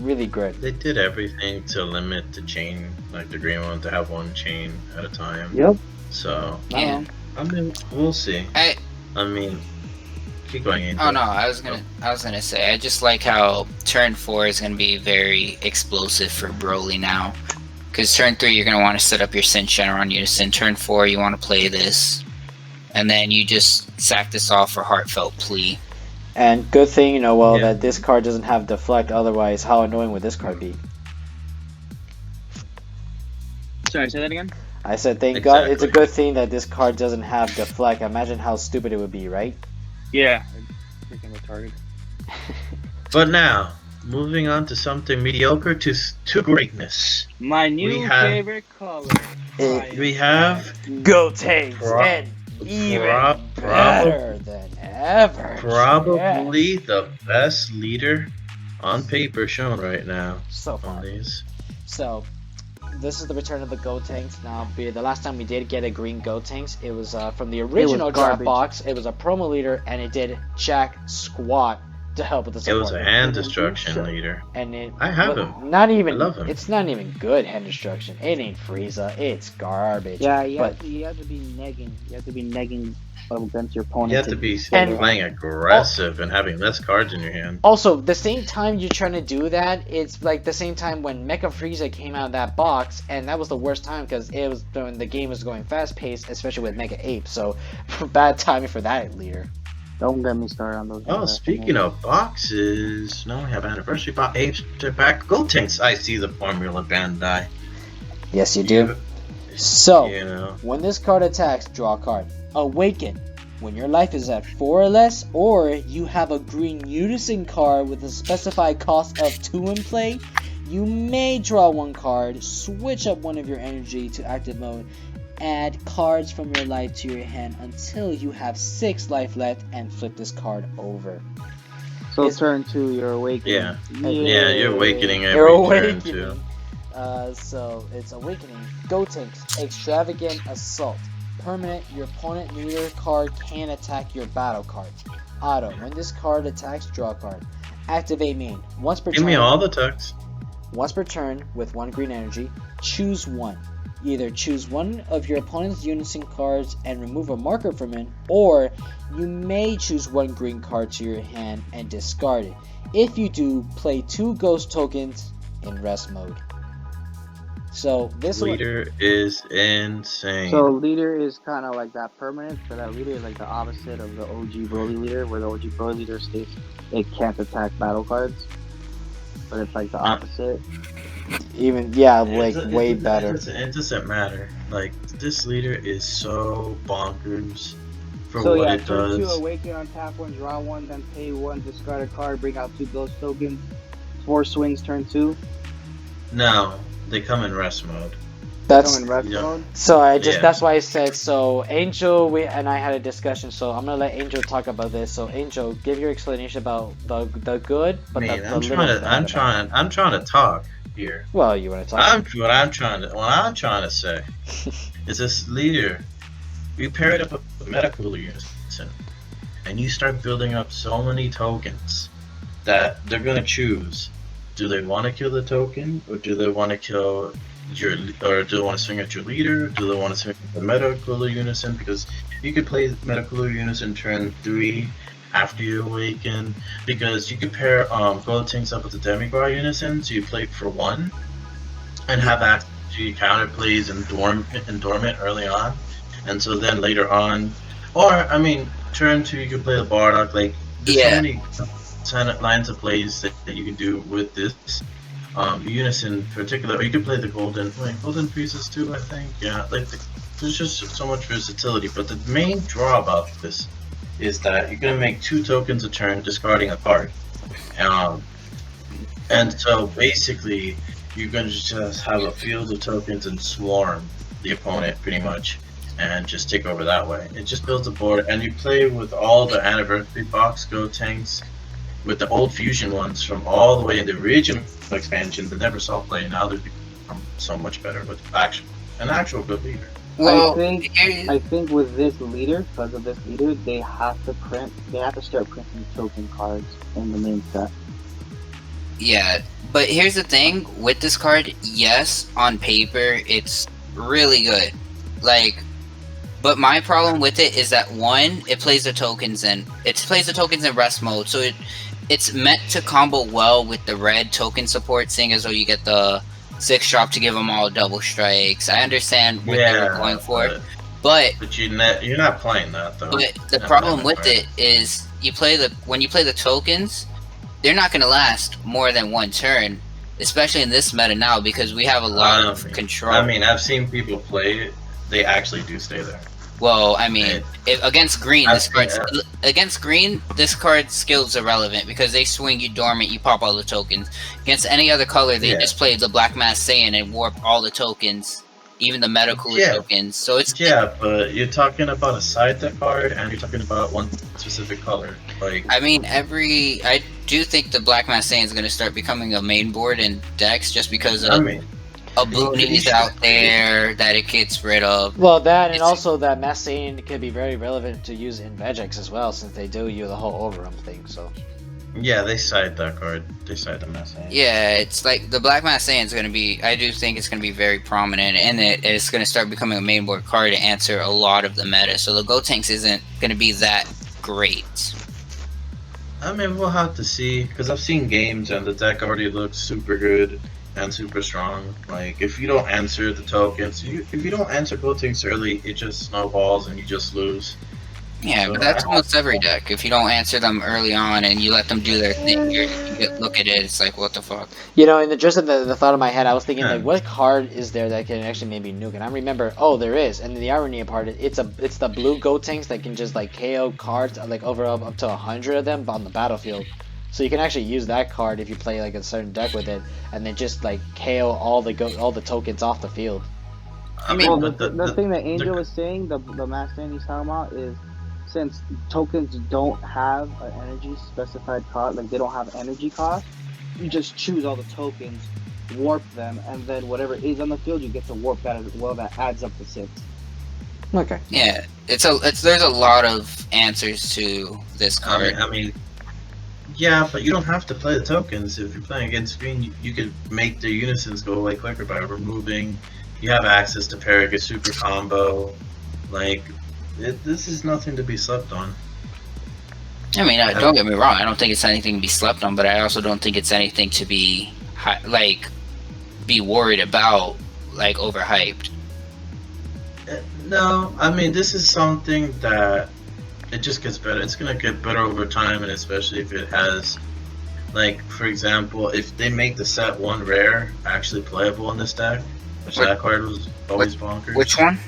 Really good. They did everything to limit the chain, like the green one to have 1 chain at a time. Yep. So Yeah. I mean, we'll see. I mean, keep going. Angel. Oh no, I was gonna say, I just like how turn 4 is gonna be very explosive for Broly now. Because turn 3 you're gonna want to set up your Sin Shenron Unison. Turn 4 you want to play this, and then you just sack this off for Heartfelt Plea. And good thing, that this card doesn't have deflect. Otherwise, how annoying would this card be? Sorry, say that again? I said, thank God, it's a good thing that this card doesn't have deflect. Imagine how stupid it would be, right? Yeah. Freaking retarded. But now, moving on to something mediocre to greatness. My new favorite color. We have Gotenks, and even better than ever. Probably the best leader on paper shown right now. So far. On these. So, this is the return of the Gotenks. Now, the last time we did get a green Gotenks, it was from the original draft box. It was a promo leader, and it did jack squat to help with the support. It was a hand destruction leader. And I have him. Not even. I love him. It's not even good hand destruction. It ain't Frieza. It's garbage. Yeah, you have to be negging. You have to be negging against your opponent. You have to be playing aggressive and having less cards in your hand. Also, the same time you're trying to do that, it's like the same time when Mecha Frieza came out of that box, and that was the worst time because it was when the game was going fast paced, especially with Mega Ape. So, bad timing for that leader. Don't get me started on those. Oh, speaking of boxes, now we have anniversary box. Apes to back Gotenks. I see the Formula Bandai. Yes, you do. So, Yeah. when this card attacks, draw a card. Awaken. When your life is at 4 or less, or you have a green unison card with a specified cost of 2 in play, you may draw 1 card, switch up one of your energy to active mode, add cards from your life to your hand until you have 6 life left, and flip this card over. So turn 2, you're awakening. Yeah, you're awakening every turn too. So it's awakening. Gotenks, extravagant assault. Permanent, your opponent leader card can attack your battle cards. Auto, when this card attacks, draw a card. Activate main. Once per turn. Give me all the tucks. Once per turn, with 1 green energy, choose 1. Either choose one of your opponent's unison cards and remove a marker from it, or you may choose 1 green card to your hand and discard it. If you do, play 2 ghost tokens in rest mode. So this leader is insane. So leader is kind of like that permanent, so that leader is like the opposite of the OG Broly leader, where the OG Broly leader states it can't attack battle cards, but it's like the opposite. Way better. It doesn't matter. Like, this leader is so bonkers for So what yeah, it turn 2, does. awaken on tap 1, draw 1, then pay 1, discard a card, bring out 2 ghost tokens, 4 swings, turn 2. No, they come in rest mode. That's Come in rest Yeah. mode. so Yeah. that's why I said so. Angel, we and I had a discussion, so I'm gonna let Angel talk about this. So Angel, give your explanation about the good, I but mean, the little bad about it. I'm trying to talk here. Well, you want to talk? What I'm trying to say is this leader. You pair it up with medical unison, and you start building up so many tokens that they're gonna choose. Do they want to kill the token, or do they want to kill your, or do they want to swing at your leader? Do they want to swing at the medical unison? Because you could play medical unison turn 3 after you awaken. Because you could pair gold tanks up with the demigod unison, so you play for 1 and have access to your counter plays and dormant early on, and so then later on, or I mean, turn 2 you can play the Bardock. Like there's so Yeah. many lines of plays that you can do with this unison in particular. Or you can play the golden pieces too. I think there's just so much versatility. But the main draw about this is that you're gonna make 2 tokens a turn, discarding a card. Um, and so basically, you're going to just have a field of tokens and swarm the opponent pretty much, and just take over that way. It just builds a board, and you play with all the anniversary box go tanks, with the old fusion ones from all the way in the original expansion that never saw play. Now they've become so much better with an actual good leader. Well, I think with this leader, because of this leader, they have to start printing token cards in the main set. yeah, but here's the thing with this card. Yes, on paper it's really good. Like, but my problem with it is that 1, it plays the tokens in rest mode, so it's meant to combo well with the red token support, seeing as though you get the 6 drop to give them all double strikes. I understand what they were going for, but you're not playing that though. But the problem with it is when you play the tokens, they're not going to last more than 1 turn, especially in this meta now because we have a lot of control. I mean, I've seen people play it; they actually do stay there. Well, I mean, against green, this card's skill's irrelevant because they swing you dormant, you pop all the tokens. Against any other color, they just play the Black Mass Saiyan and warp all the tokens, even the medical tokens. So but you're talking about a side deck card, and you're talking about one specific color. Like, I mean, I do think the Black Mass Saiyan is going to start becoming a main board in decks just because of boonies out there that it gets rid of. Well, that and also that Massane can be very relevant to use in Vegex as well, since they do you the whole overrun thing. So yeah, they side that card. They side the Massane. Yeah, it's like the Black Mass Saiyan is going to be. I do think it's going to be very prominent, and it's going to start becoming a main board card to answer a lot of the meta. So the Gotenks isn't going to be that great. I mean, we'll have to see, because I've seen games and the deck already looks super good and super strong. Like, if you don't answer the tokens, if you don't answer Gotenks early, it just snowballs and you just lose. Yeah, but that's almost every deck. If you don't answer them early on and you let them do their thing, you look at it, it's like, what the fuck? You know, in the thought of my head, I was thinking, like, what card is there that can actually maybe nuke? And I remember, there is. And the irony part, it's the blue Gotenks that can just, like, KO cards, like, up to 100 of them on the battlefield. So you can actually use that card if you play, like, a certain deck with it, and then just, like, KO all the tokens off the field. I mean, the thing that Angel was saying, the mass thing he's talking about is, since tokens don't have an energy specified cost, like they don't have energy cost, you just choose all the tokens, warp them, and then whatever is on the field, you get to warp that as well. That adds up to 6. Okay. Yeah, there's a lot of answers to this card. I mean, yeah, but you don't have to play the tokens. If you're playing against green, you could make the unisons go away quicker by removing. You have access to Paragon Super Combo, like. This is nothing to be slept on. I mean, don't get me wrong. I don't think it's anything to be slept on, but I also don't think it's anything to be be worried about, like overhyped. No, I mean this is something that it just gets better. It's gonna get better over time, and especially if it has, like, for example, if they make the set 1 rare actually playable in this deck, which that card was always bonkers. Which one?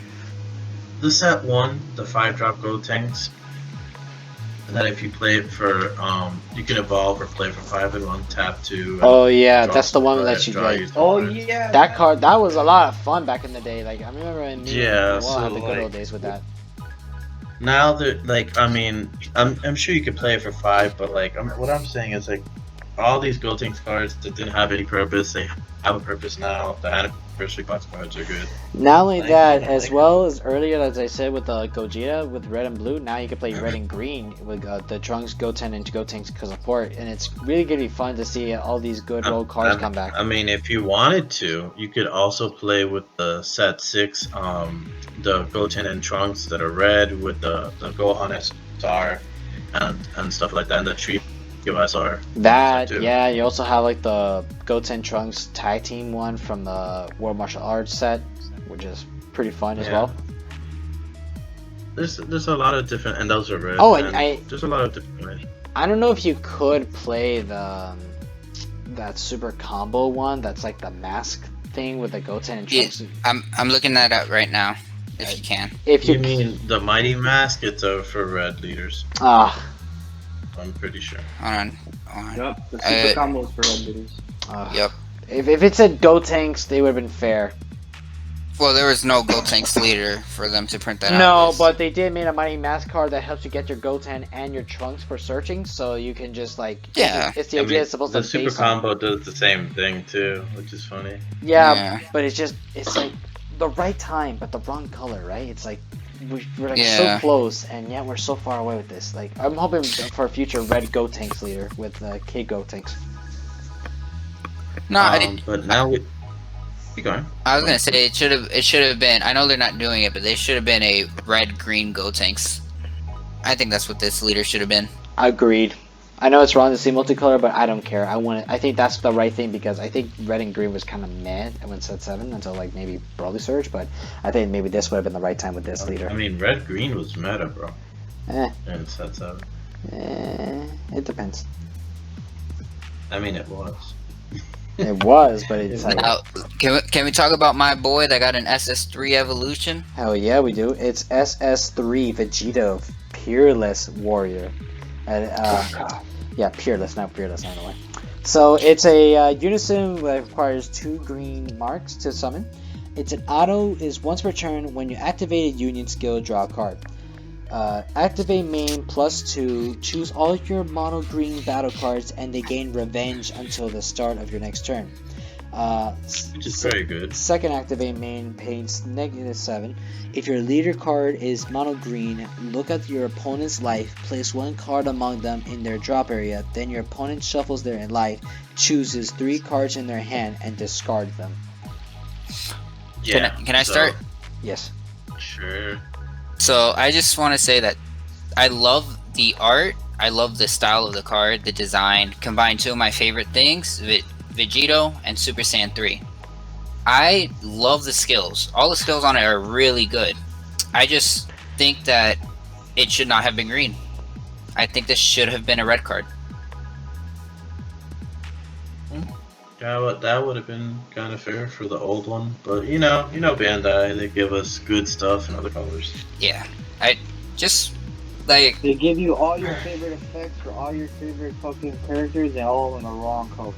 The set 1, the 5-drop Gotenks. And then if you play it for, you can evolve or play for 5 in 1, tap 2. And Oh yeah, draw that's the one draw, that you draw like. you some Oh cards. yeah, That card, that was a lot of fun back in the day. Like I remember when me and Yeah, Noel so had the good like old days with that. now that like I mean I'm sure you could play it for 5, but like what I'm saying is like all these Gotenks cards that didn't have any purpose, they have a purpose now. The anniversary box cards are good. Not only Like, that, yeah, as like, well as earlier, as I said with the Gogeta with red and blue, now you can play red and green with the Trunks, Goten, and Gotenks support, and it's really gonna be fun to see all these good old cards come back. I mean, if you wanted to, you could also play with the set 6, the Goten and Trunks that are red with the Gohan SR and stuff like that, and the Trio SR. That, too. yeah, you also have like the Goten Trunks tag team one from the World Martial Arts set, which is pretty fun as Yeah. well. There's a lot of different, and those are red. Oh, and there's a lot of different ways. I don't know if you could play the that super combo one. That's like the mask thing with the Goten and Trunks. I'm looking that up right now. If you can. If You mean the Mighty Mask? It's for red leaders. Ah, I'm pretty sure. Hold on. Yep, the super combos for red leaders. Yep. If it said Gotenks, they would have been fair. Well, there was no Gotenks leader for them to print that out. No, but they did make a Mighty Mask card that helps you get your Goten and your Trunks for searching, so you can just like Yeah. It's the idea. It's supposed the to super base on- combo does the same thing too, which is funny. Yeah, but it's like the right time, but the wrong color, right? It's like we're like so close, and yet we're so far away with this. Like I'm hoping for a future red Gotenks leader with K Gotenks. No, I didn't. But now we. Keep going. I was gonna say it should have been. I know they're not doing it, but they should have been a red green Gotenks. I think that's what this leader should have been. Agreed. I know it's wrong to say multicolor, but I don't care. I think that's the right thing because I think red and green was kind of mad when set 7 until like maybe Broly Surge, but I think maybe this would have been the right time with this leader. I mean, red green was meta, bro. And set 7. It depends. I mean, it was. It was, but it's like Now, can we talk about my boy that got an SS3 evolution? hell yeah, we do. It's SS3 Vegeta, Peerless Warrior. And, yeah, Peerless, not Peerless, anyway. So it's a unison that requires 2 green marks to summon. It's an auto, is once per turn. When you activate a union skill, draw a card. Activate main +2, choose all your mono green battle cards and they gain revenge until the start of your next turn. Which is very good. Second activate main pays -7. If your leader card is mono green, look at your opponent's life, place 1 card among them in their drop area, then your opponent shuffles their life, chooses 3 cards in their hand and discards them. Yeah. Can I start? Yes. Sure. So I just want to say that I love the art, I love the style of the card, the design, combined 2 of my favorite things, Vegito and Super Saiyan 3. I love the skills. All the skills on it are really good. I just think that it should not have been green. I think this should have been a red card. That would have been kind of fair for the old one, but you know Bandai, they give us good stuff in other colors. Yeah, I just like They give you all your favorite effects for all your favorite fucking characters and all in the wrong color.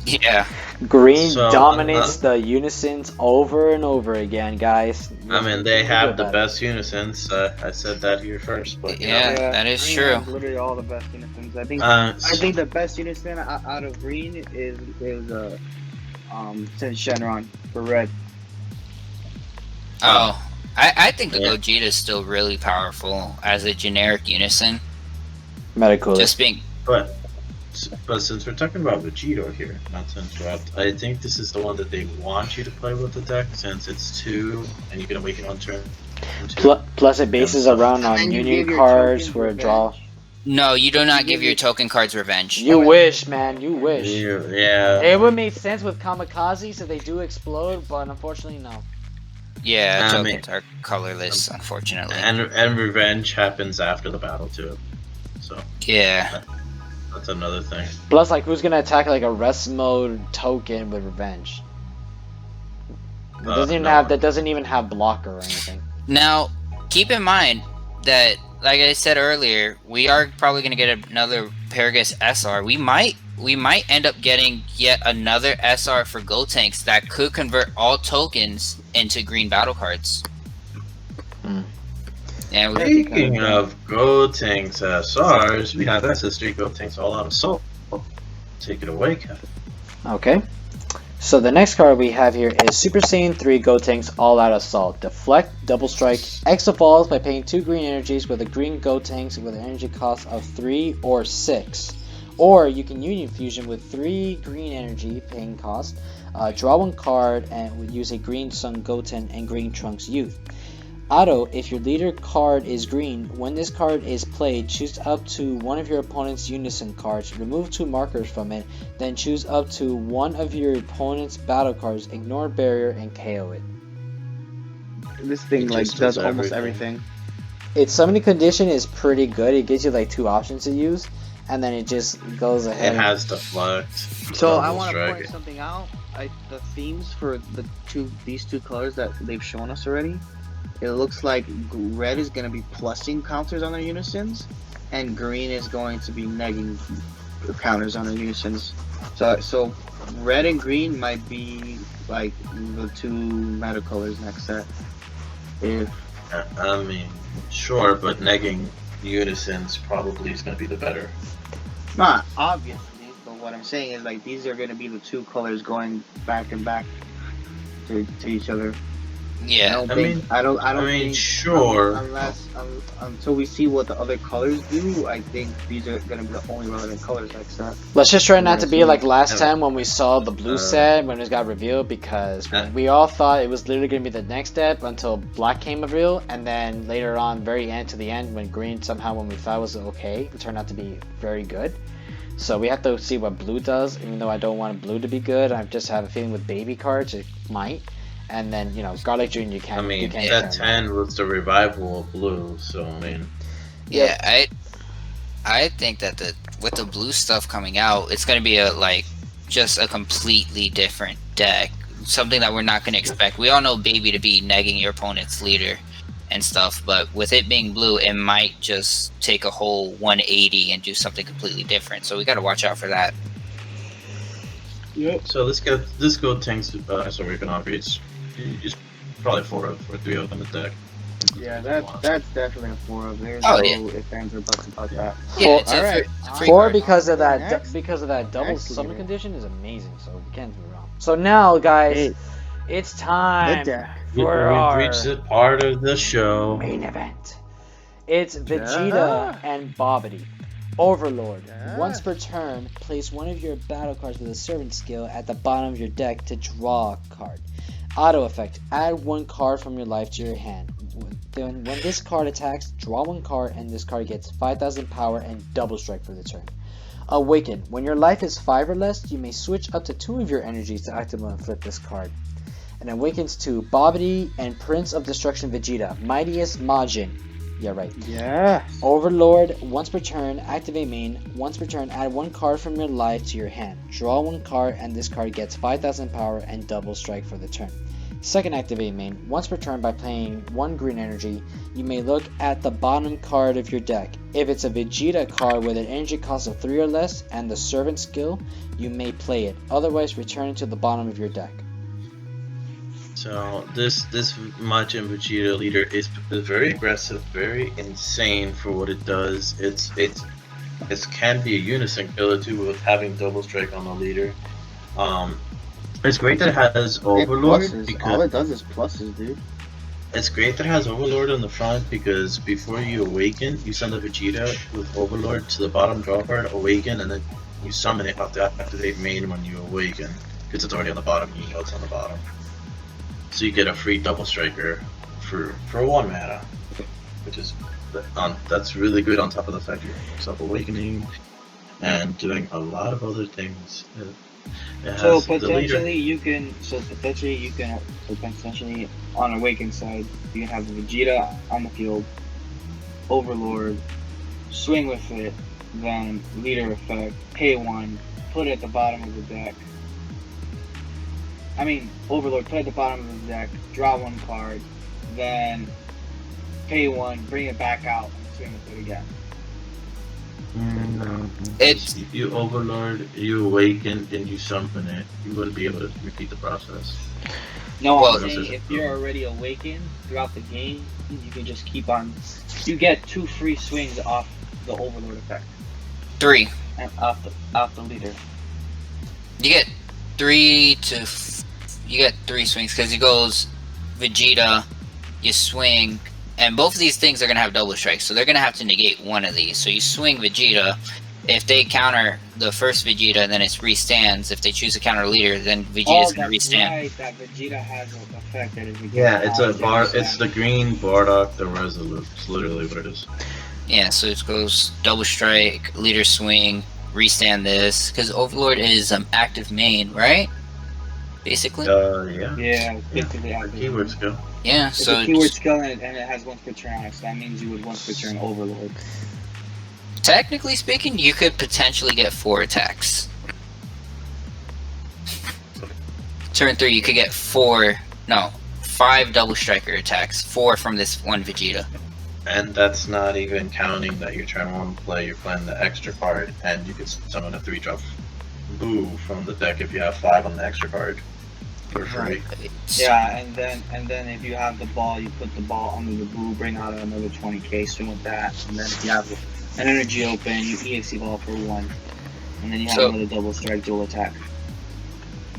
yeah. Green So, dominates the unisons over and over again, guys. I mean, they have the best unisons. I said that here first, but Yeah, that is Green true. has literally all the best unisons. I think the best unison out of green is since Shenron for red. Oh, I think the Gogeta is still really powerful as a generic unison. Medical. Just being But since we're talking about Vegito here, not to interrupt, I think this is the one that they want you to play with the deck since it's 2 and you can awaken on turn 2. Plus it bases around on And you union give your cards tokens for a revenge. draw. no, you do not give your token cards revenge. You wish, man. You wish. Yeah. It would make sense with kamikaze so they do explode, but unfortunately, no. Yeah, I tokens are colorless, unfortunately. And revenge happens after the battle too. So Yeah. that's another thing. Plus, like, who's gonna attack like a rest mode token with revenge? It doesn't even no have. one. That doesn't even have blocker or anything. Now, keep in mind that like I said earlier, we are probably going to get another Paragus SR. We might end up getting yet another SR for Gotenks that could convert all tokens into green battle cards. Hmm. And Speaking of Gotenks SRs, we have SS3 Gotenks all out of soul. Take it away, Kevin. Okay. So the next card we have here is Super Saiyan 3 Gotenks All Out Assault. Deflect, Double Strike, Extra Falls by paying 2 green energies with a green Gotenks with an energy cost of 3 or 6. Or you can Union Fusion with 3 green energy paying cost, draw 1 card, and use a green Sun Goten and green Trunks Youth. Auto, if your leader card is green, when this card is played, choose up to one of your opponent's Unison cards, remove 2 markers from it, then choose up to one of your opponent's battle cards, ignore barrier, and KO it. This thing It like just does does almost everything. everything. Its summoning condition is pretty good. It gives you like 2 options to use, and then it just goes ahead. It has deflect. So I double want to strike. point something out. The themes for these two colors that they've shown us already. It looks like red is going to be plussing counters on their unisons, and green is going to be negging counters on their unisons. So red and green might be like the 2 meta colors next set. I mean, sure, but negging unisons probably is going to be the better. Not obviously, but what I'm saying is like these are going to be the 2 colors going back and back to each other. yeah, I don't think sure. Until we see what the other colors do, I think these are gonna be the only relevant colors next set. Let's just try not to be like last Yeah. time when we saw the blue set when it got revealed, because we all thought it was literally going to be the next step until black came revealed, and then later on, very end to the end, when green somehow, when we thought was okay, it turned out to be very good. So we have to see what blue does, even though I don't want blue to be good. I just have a feeling with baby cards it might. And then, you know, Garlic Jr. you can't. I mean, you can't set 10 was the revival of blue, so I mean. yeah. I think that with the blue stuff coming out, it's gonna be just a completely different deck. Something that we're not gonna expect. We all know baby to be negging your opponent's leader and stuff, but with it being blue, it might just take a whole 180 and do something completely different. So we gotta watch out for that. Yep. So let's go tanks. So we're gonna upgrades. It's probably 4 or 3 of them in the deck. Yeah, that's definitely a 4 of. There's Oh, no yeah. if ands or buts about that. Yeah, it's all a right. free 4 card. because of that Next. double Next summon leader. condition is amazing, so we can't do it wrong. So now, guys, Hey, it's the time deck. for We've our reached the part of the show. main event. It's Vegeta and Bobbity. Overlord. Yeah. Once per turn, place one of your battle cards with a servant skill at the bottom of your deck to draw a card. Auto effect. Add 1 card from your life to your hand. Then when this card attacks, draw 1 card and this card gets 5,000 power and double strike for the turn. Awaken. When your life is 5 or less, you may switch up to 2 of your energies to activate and flip this card. And awakens to Bobbity and Prince of Destruction Vegeta. Mightiest Majin. Yeah, right. Yes. Overlord, once per turn, activate main. Once per turn, add 1 card from your life to your hand. Draw 1 card and this card gets 5,000 power and double strike for the turn. Second activate main. Once per turn, by playing 1 green energy, you may look at the bottom card of your deck. If it's a Vegeta card with an energy cost of 3 or less and the servant skill, you may play it. Otherwise, return it to the bottom of your deck. So this Majin Vegeta leader is very aggressive, very insane for what it does. It can be a unison killer too with having double strike on the leader. It's great that it has Overlord All because it does is pluses, dude. it's great that it has Overlord on the front because before you awaken, you send the Vegeta with Overlord to the bottom draw card, awaken, and then you summon it after activate main when you awaken because it's already on the bottom. You know it's on the bottom. So you get a free double striker for 1 mana, which is that's really good. On top of the fact you're yourself awakening and doing a lot of other things. It has So the leader. potentially on Awaken side, you can have the Vegeta on the field, Overlord, swing with it, then leader effect, pay 1, put it at the bottom of the deck. Overlord, put it at the bottom of the deck, draw 1 card, then pay 1, bring it back out swing with it again. It's If you overlord, you awaken, and you summon it, you wouldn't be able to repeat the process. No, Well, I'm saying if you're already awakened throughout the game, you can just keep on. You get 2 free swings off the Overlord effect 3. and off the leader. You get 3 to. You get 3 swings because it goes Vegeta, you swing, and both of these things are gonna have double strikes, so they're gonna have to negate one of these. So you swing Vegeta. If they counter the first Vegeta, then it restands. If they choose to counter leader, then Vegeta's gonna restand. Right, that Vegeta has an effect that is against Yeah, it's a all bar. different It's the green Bardock, the Resolute. It's literally what it is. Yeah, so it goes double strike, leader swing, restand this, because Overlord is active main, right? Basically. Yeah. Yeah, basically The active. keyword skill. Yeah, It's so a keyword skill and it has once per turn on it, so that means you would once per turn Overlord. technically speaking, you could potentially get 4 attacks. Turn 3, you could get 5 double striker attacks, 4 from this one Vegeta. And that's not even counting that your turn 1 play, you're playing the extra card, and you can summon a 3-drop Boo from the deck if you have 5 on the extra card for free. Yeah, and then if you have the ball, you put the ball under the Boo, bring out another 20k, swing with that, and then if you have an energy open, you EXE ball for 1, and then you have another double strike dual attack.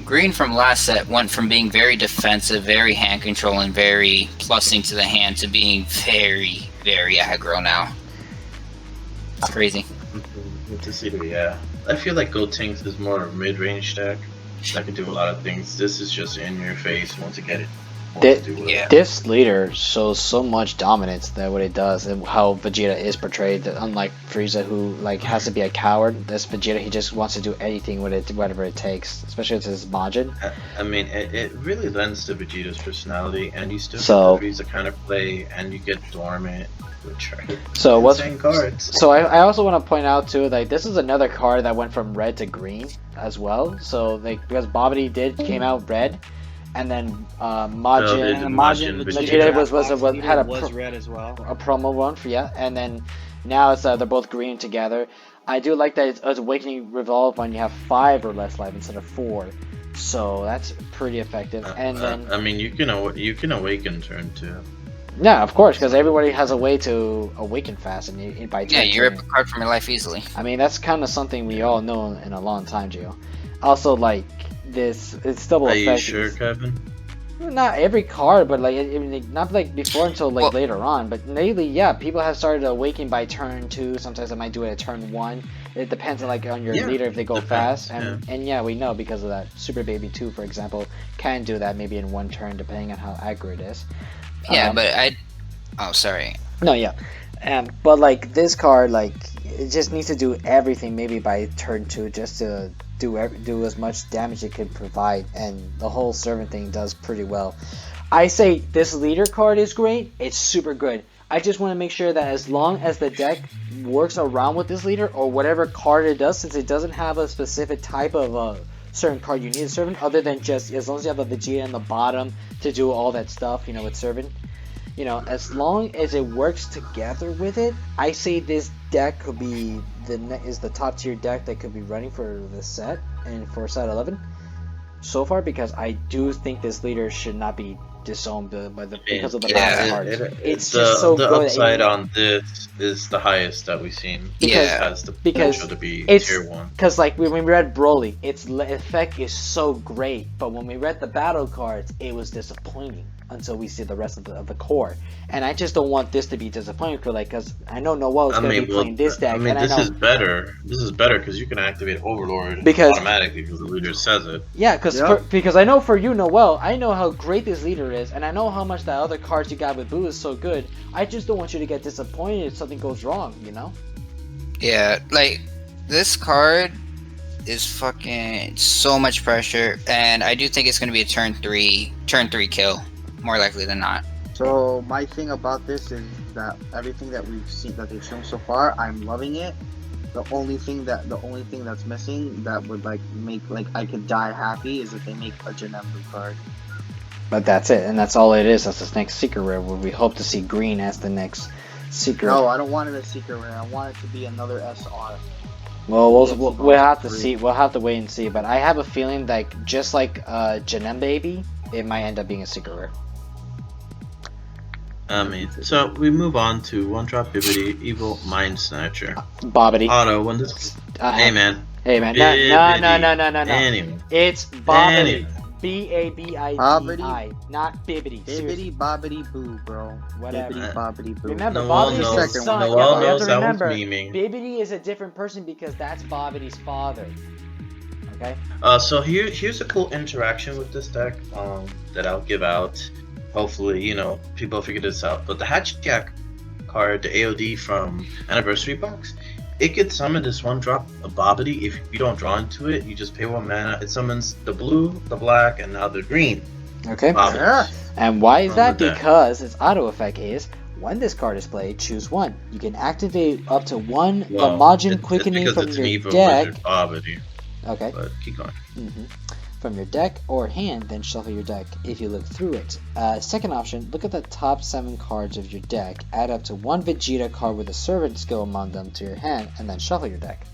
Green from last set went from being very defensive, very hand control, and very plussing to the hand to being very, very aggro now. It's crazy. Good to see, yeah. I feel like Gold Tinks is more of a mid-range deck that can do a lot of things. This is just in your face once you get it. Yeah. This leader shows so much dominance that what it does and how Vegeta is portrayed. Unlike Frieza, who has to be a coward, this Vegeta, he just wants to do anything with it, whatever it takes. Especially with his Majin. I mean, it really lends to Vegeta's personality, and you still get the Frieza kind of play, and you get Dormant, which are insane cards. So I also want to point out too, like this is another card that went from red to green as well. So because Babidi came out red. And then Majin Vegeta was red as well. A promo one for and then now it's they're both green together. I do like that it's Awakening Revolve when you have 5 or less life instead of 4, so that's pretty effective. And then I mean you can awaken turn 2. Yeah, of course, because everybody has a way to awaken fast, and by turn you rip a card from your life easily. I mean that's kind of something we all know in a long time, Gio. Also, like. It's double effect. Are you sure, Kevin? Not every card, but not like before until later on. But lately, yeah, people have started awakening by turn 2. Sometimes I might do it at turn 1. It depends on your leader if they go fast. And yeah, we know because of that. Super Baby 2, for example, can do that maybe in 1 turn depending on how aggro it is. Yeah, but oh, sorry. No, yeah. But like this card, it just needs to do everything maybe by turn 2 just to do as much damage it could provide, and the whole servant thing does pretty well. I say this leader card is great. It's super good. I just want to make sure that as long as the deck works around with this leader or whatever card it does, since it doesn't have a specific type of certain card you need a servant, other than just as long as you have a Vegeta in the bottom to do all that stuff, with servant. As long as it works together with it, I say this deck could be the top tier deck that could be running for the set and for set 11 so far, because I do think this leader should not be disowned because of the battle cards. It's just so the good. Upside on this is the highest that we've seen. It has the potential to be tier 1. Because when we read Broly, its effect is so great, but when we read the battle cards, it was disappointing until we see the rest of the core. And I just don't want this to be disappointing because I know Noel is going to be playing this deck. This is better. This is better because you can activate Overlord automatically because the leader says it. Yeah, because I know for you, Noel, I know how great this leader is, and I know how much that other cards you got with Boo is so good. I just don't want you to get disappointed if something goes wrong, Yeah, this card is fucking so much pressure, and I do think it's going to be a turn 3 kill, more likely than not. So my thing about this is that everything that we've seen that they've shown so far, I'm loving it. The only thing that's missing that would make I could die happy is if they make a Janembu card. But that's it, and that's all it is. That's the next secret rare where we hope to see green as the next Secret. No, I don't want it a secret rare. I want it to be another SR. Well, EXE we'll have to box see. We'll have to wait and see. But I have a feeling like just like Janem Baby, it might end up being a secret rare. I mean, so we move on to one drop Bibbidi, Evil Mind Snatcher. Bobbity. Auto, when this. Hey man. Hey man. No. Bibbidi. Anyway. It's Bobbity. Anyway. Babidi, not Bibbidi. Bibbidi bobbidi boo, bro. Whatever. Bibbidi bobbidi boo. Remember, Noel Bobbity is knows- his son. Noel Yeah, but you have knows to I was remember, memeing. Bibbidi is a different person because that's Bobbity's father. Okay. So here's a cool interaction with this deck that I'll give out. Hopefully, people figure this out. But the Hatchjack card, the AOD from Anniversary Box, it gets summoned as one drop of Bobbity. If you don't draw into it, you just pay 1 mana. It summons the blue, the black, and now the green. Okay. Bobbity. Yeah. And why is From that? the deck. Because its auto effect is when this card is played, choose one. You can activate up to one Well, Gamajin it's Quickening because from it's an your evil deck. wizard Bobbity. Okay. But keep going. From your deck or hand, then shuffle your deck if you look through it. Second option, look at the top 7 cards of your deck, add up to 1 Vegeta card with a servant skill among them to your hand, and then shuffle your deck.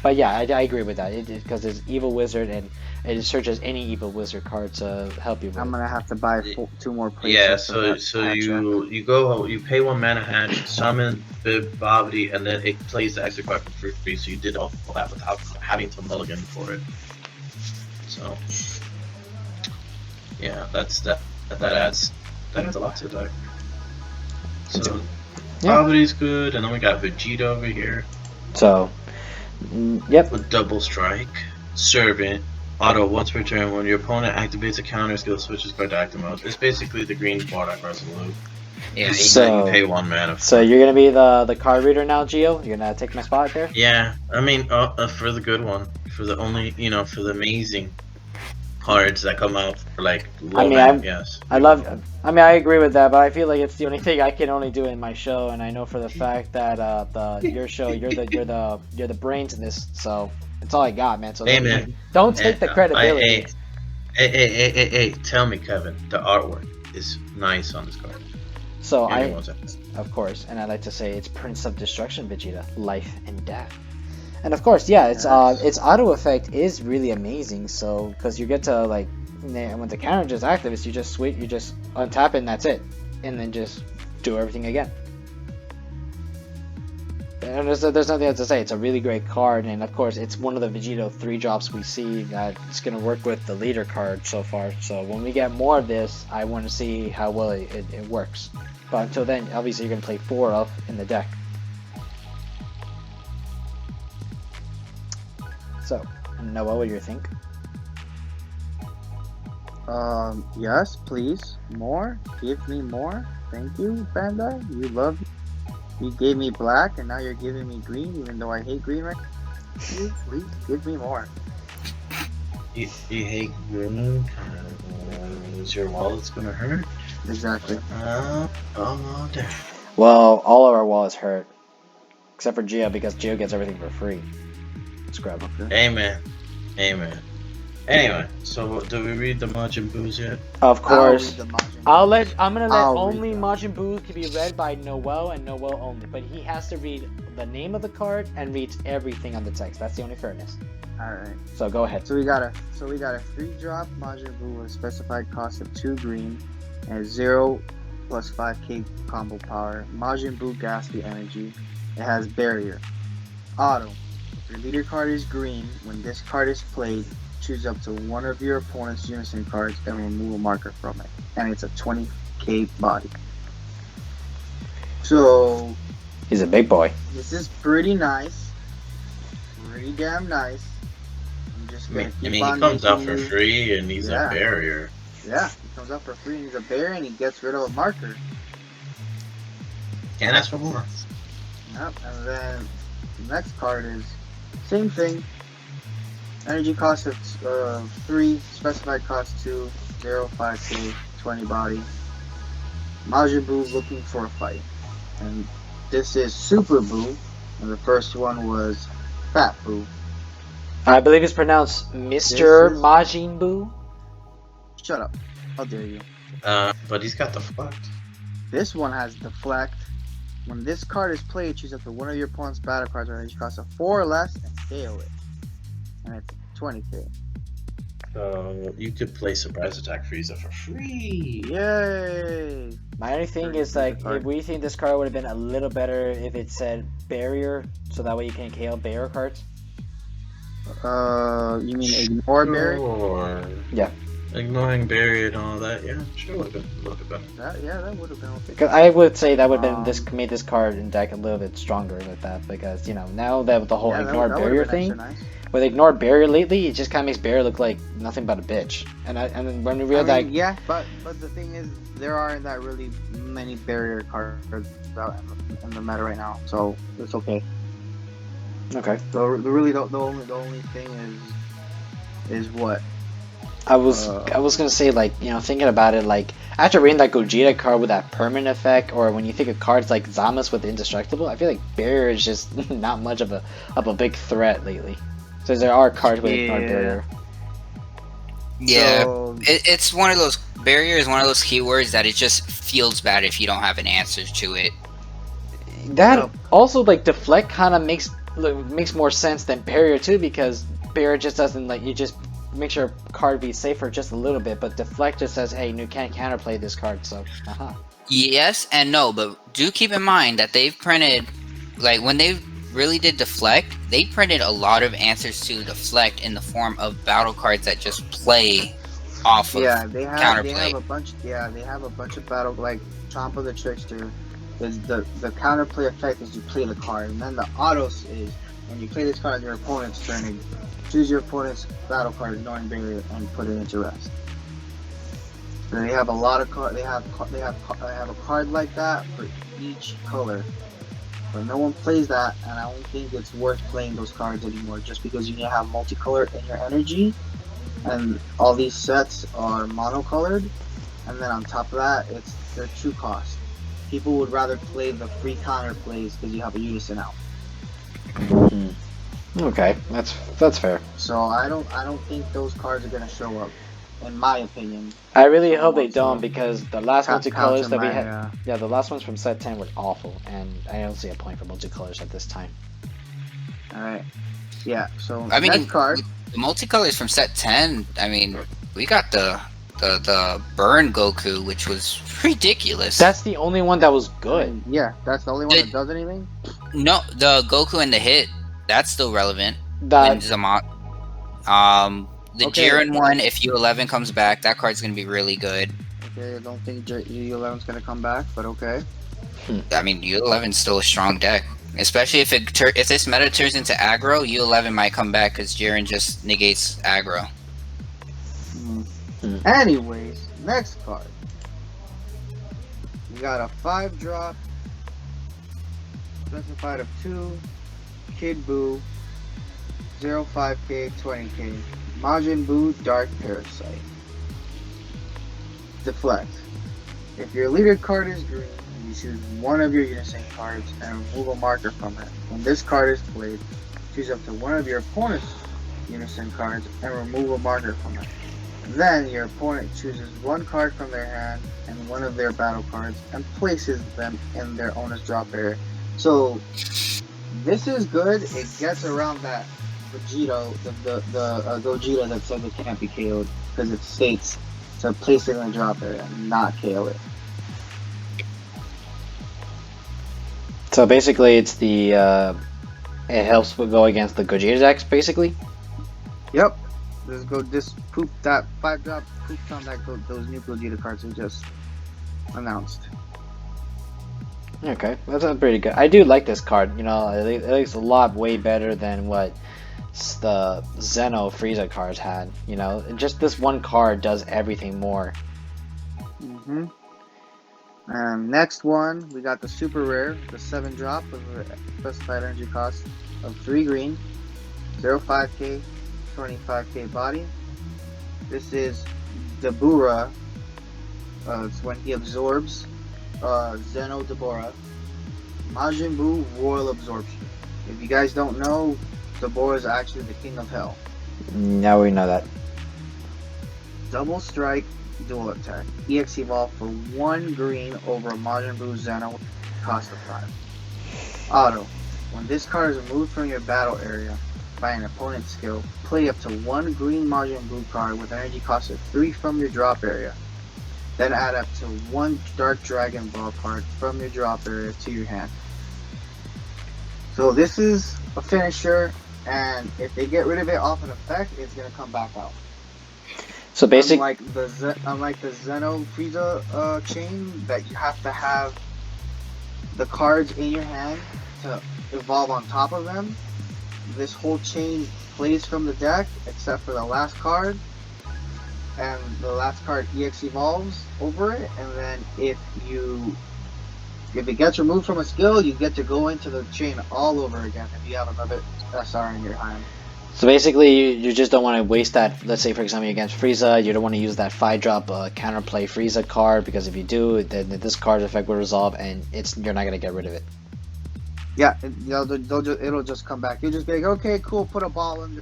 But yeah, I agree with that, because it's Evil Wizard, and it searches any Evil Wizard card to help you with I'm it. gonna have to buy 2 more plates. Yeah, so you pay 1 mana hatch, summon Bobbity, and then it plays the extra card for free. So you did all that without having to mulligan for it. So yeah, that adds a lot to the deck. So Yeah. Bobbity's good, and then we got Vegeta over here So, yep. with double strike, servant. Auto once per turn when your opponent activates a counter skill switches card to active mode. It's basically the green Bardock Resolute. Yeah, So- you pay 1 mana. So you're gonna be the card reader now, Gio? You're gonna take my spot there? Yeah, I mean, for the good one, for the only, for the amazing cards that come out for like low rank, yes. I agree with that, but I feel like it's the only thing I can only do in my show, and I know for the fact that your show, you're the brains in this, so it's all I got, man. So Hey, man. don't take the credibility. Hey, tell me, Kevin, the artwork is nice on this card. So Give me 1 second. of course, and I like to say it's Prince of Destruction Vegeta, life and death. And of course, yeah, its auto effect is really amazing. So because you get to like when the counter just activates, you just untap it and that's it, and then just do everything again. And there's nothing else to say. It's a really great card, and of course, it's one of the Vegito 3-drops we see that it's gonna work with the leader card so far. So when we get more of this, I want to see how well it works. But until then, obviously, you're gonna play 4 up in the deck. So, Noel, what do you think? Yes, please. More. Give me more. Thank you, Panda. You gave me black, and now you're giving me green, even though I hate green right now. Please, give me more. You hate green? Is your wallet's gonna hurt? Exactly. Oh, damn. Well, all of our wallets hurt, except for Gio because Gio gets everything for free. Scrub. Amen. Anyway, so do we read the Majin Boos yet? Of course. I'll read the Majin I'm gonna let I'll only read them. Majin Buu can be read by Noel and Noel only, but he has to read the name of the card and reads everything on the text. That's the only fairness. All right. So go ahead. So we got a 3-drop Majin Buu with a specified cost of 2 green and 0 plus 5k combo power. Majin Buu Ghastly Energy. It has barrier. Auto. If your leader card is green, when this card is played, choose up to one of your opponent's unison cards and remove a marker from it. And it's a 20k body. So He's a big boy. this is pretty nice. Pretty damn nice. I'm just I gonna mean, keep he on comes out making for you- free and he's Yeah. a barrier. Yeah, he comes out for free and he's a bear and he gets rid of a marker. Can't ask for more. Yep, and then the next card is same thing. Energy cost of 3, specified cost 2, 0, 5k, 20 body. Majin Buu looking for a fight. And this is Super Buu, and the first one was Fat Buu. I believe it's pronounced Mr. This is- Majin Buu. Shut up. How dare you. But he's got the fucked. This one has Deflect, When this card is played, choose up to one of your opponent's battle cards or each costs a 4 or less and KO it. And it's 20k. So you could play Surprise Attack Frieza for free. Yay! My only thing Very is good like, card. if we think this card would have been a little better if it said barrier, so that way you can KO barrier cards. You mean ignore barrier? Sure. Yeah. Ignoring barrier and all that, yeah, sure would have been a little bit better. That would have been okay. Because I would say that would have been this made this card in deck a little bit stronger with that, because now that with the whole ignore that barrier would've been thing, extra nice. with ignore barrier lately, it just kind of makes barrier look like nothing but a bitch. And then when we realized Yeah, but the thing is, there aren't that really many barrier cards out in the meta right now, so it's okay. okay, The only thing is what I was gonna say, like, thinking about it, like after reading that Gogeta card with that permanent effect, or when you think of cards like Zamas with indestructible, I feel like barrier is just not much of a big threat lately. So there are cards with ignore barrier. Yeah, So, it's one of those barrier is one of those keywords that it just feels bad if you don't have an answer to it. That Yep. also, like, deflect kind of makes more sense than barrier too, because barrier just doesn't you just makes your card be safer just a little bit, but deflect just says, hey, you can't counterplay this card, so Yes and no, but do keep in mind that they've printed, like when they really did deflect, they printed a lot of answers to deflect in the form of battle cards that just play off of they have counterplay. a bunch. Yeah, they have a bunch of battle like Chompa the Trickster. Is the counterplay effect is you play the card, and then the autos is when you play this card on your opponent's turn, and choose your opponent's battle card, ignoring barrier, and put it into rest. And they have a lot of cards. They have a card like that for each color, but no one plays that, and I don't think it's worth playing those cards anymore. Just because you need to have multicolor in your energy, and all these sets are monocolored, and then on top of that, it's their true cost. People would rather play the free counter plays because you have a unison out. Okay, that's fair. So I don't think those cards are gonna show up, in my opinion. I really So hope they once don't, the because the last count multicolors in that we my, had, the last ones from set 10 were awful, and I don't see a point for multicolors at this time. All right, yeah. So I mean, next card. the multicolors from set 10. I mean, we got the burn Goku, which was ridiculous. That's the only one that was good. Yeah, that's the only one that does anything. No, the Goku and the hit, that's still relevant. That And Zamat. The Okay. Jiren one, if U11 comes back, that card's gonna be really good. Okay, I don't think U11's gonna come back, but okay. I mean, U11's still a strong deck, especially if if this meta turns into aggro. U11 might come back because Jiren just negates aggro. Anyways, next card. We got a 5-drop, specified of 2, Kid Buu, 05k, 20k, Majin Buu, Dark Parasite. Deflect. If your leader card is green, you choose one of your unison cards and remove a marker from it. When this card is played, choose up to one of your opponent's unison cards and remove a marker from it. Then your opponent chooses one card from their hand and one of their battle cards and places them in their owner's drop area. So this is good. It gets around that Vegito, the Gogeta that says it can't be KO'd, because it states to place it in the drop area and not KO it. so basically it's the it helps go against the Gogeta decks, basically. Yep. This poop that 5-drop poops on those new Gogeta cards we just announced. Okay, that's pretty good. I do like this card. It looks a lot way better than what the Zeno Frieza cards had. Just this one card does everything more. Next one, we got the super rare, the 7-drop with a specified energy cost of 3 green, 05k, 25k body. This is Dabura. It's when he absorbs Zeno Dabura. Majin Buu Royal Absorption. If you guys don't know, Dabura is actually the king of hell. Now we know that. Double strike, dual attack. EX evolve for 1 green over Majin Buu Zeno cost of 5. Auto. When this card is removed from your battle area by an opponent's skill, play up to 1 green Majin Buu card with energy cost of 3 from your drop area. Then add up to 1 Dark Dragon Ball card from your drop area to your hand. So this is a finisher, and if they get rid of it off an effect, it's going to come back out. So basically, Unlike the Zeno Frieza chain, that you have to have the cards in your hand to evolve on top of them, this whole chain plays from the deck, except for the last card, and the last card EX evolves over it, and then if it gets removed from a skill, you get to go into the chain all over again if you have another SR in your hand. so basically, you just don't want to waste that. Let's say, for example, against Frieza, you don't want to use that 5-drop counterplay Frieza card, because if you do, then this card effect will resolve, and you're not gonna get rid of it. Yeah, it'll just come back. You'll just be like, okay, cool, put a ball under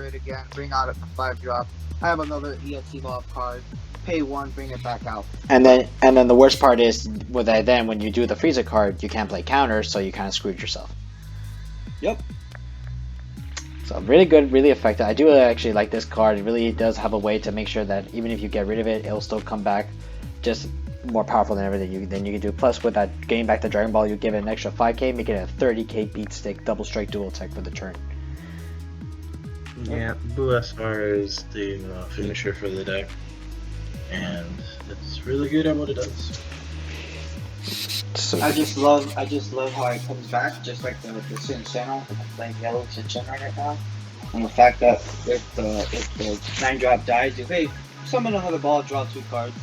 it again, bring out a 5-drop. I have another EX evolve card. Pay 1, bring it back out. And then the worst part is with that. Then when you do the Frieza card, you can't play counters, so you kind of screwed yourself. Yep. So really good, really effective. I do actually like this card. It really does have a way to make sure that even if you get rid of it, it'll still come back just more powerful than everything you can do. Plus, with that getting back to Dragon Ball, you give it an extra 5k, make it a 30k beat stick, double strike, dual tech for the turn. Yeah, Blue SR is the finisher for the deck, and it's really good at what it does. So, I just love how it comes back, just like the Sin Channel, like yellow Sin Channel right now. And the fact that if the 9-drop dies, you hey, summon another ball, draw 2 cards.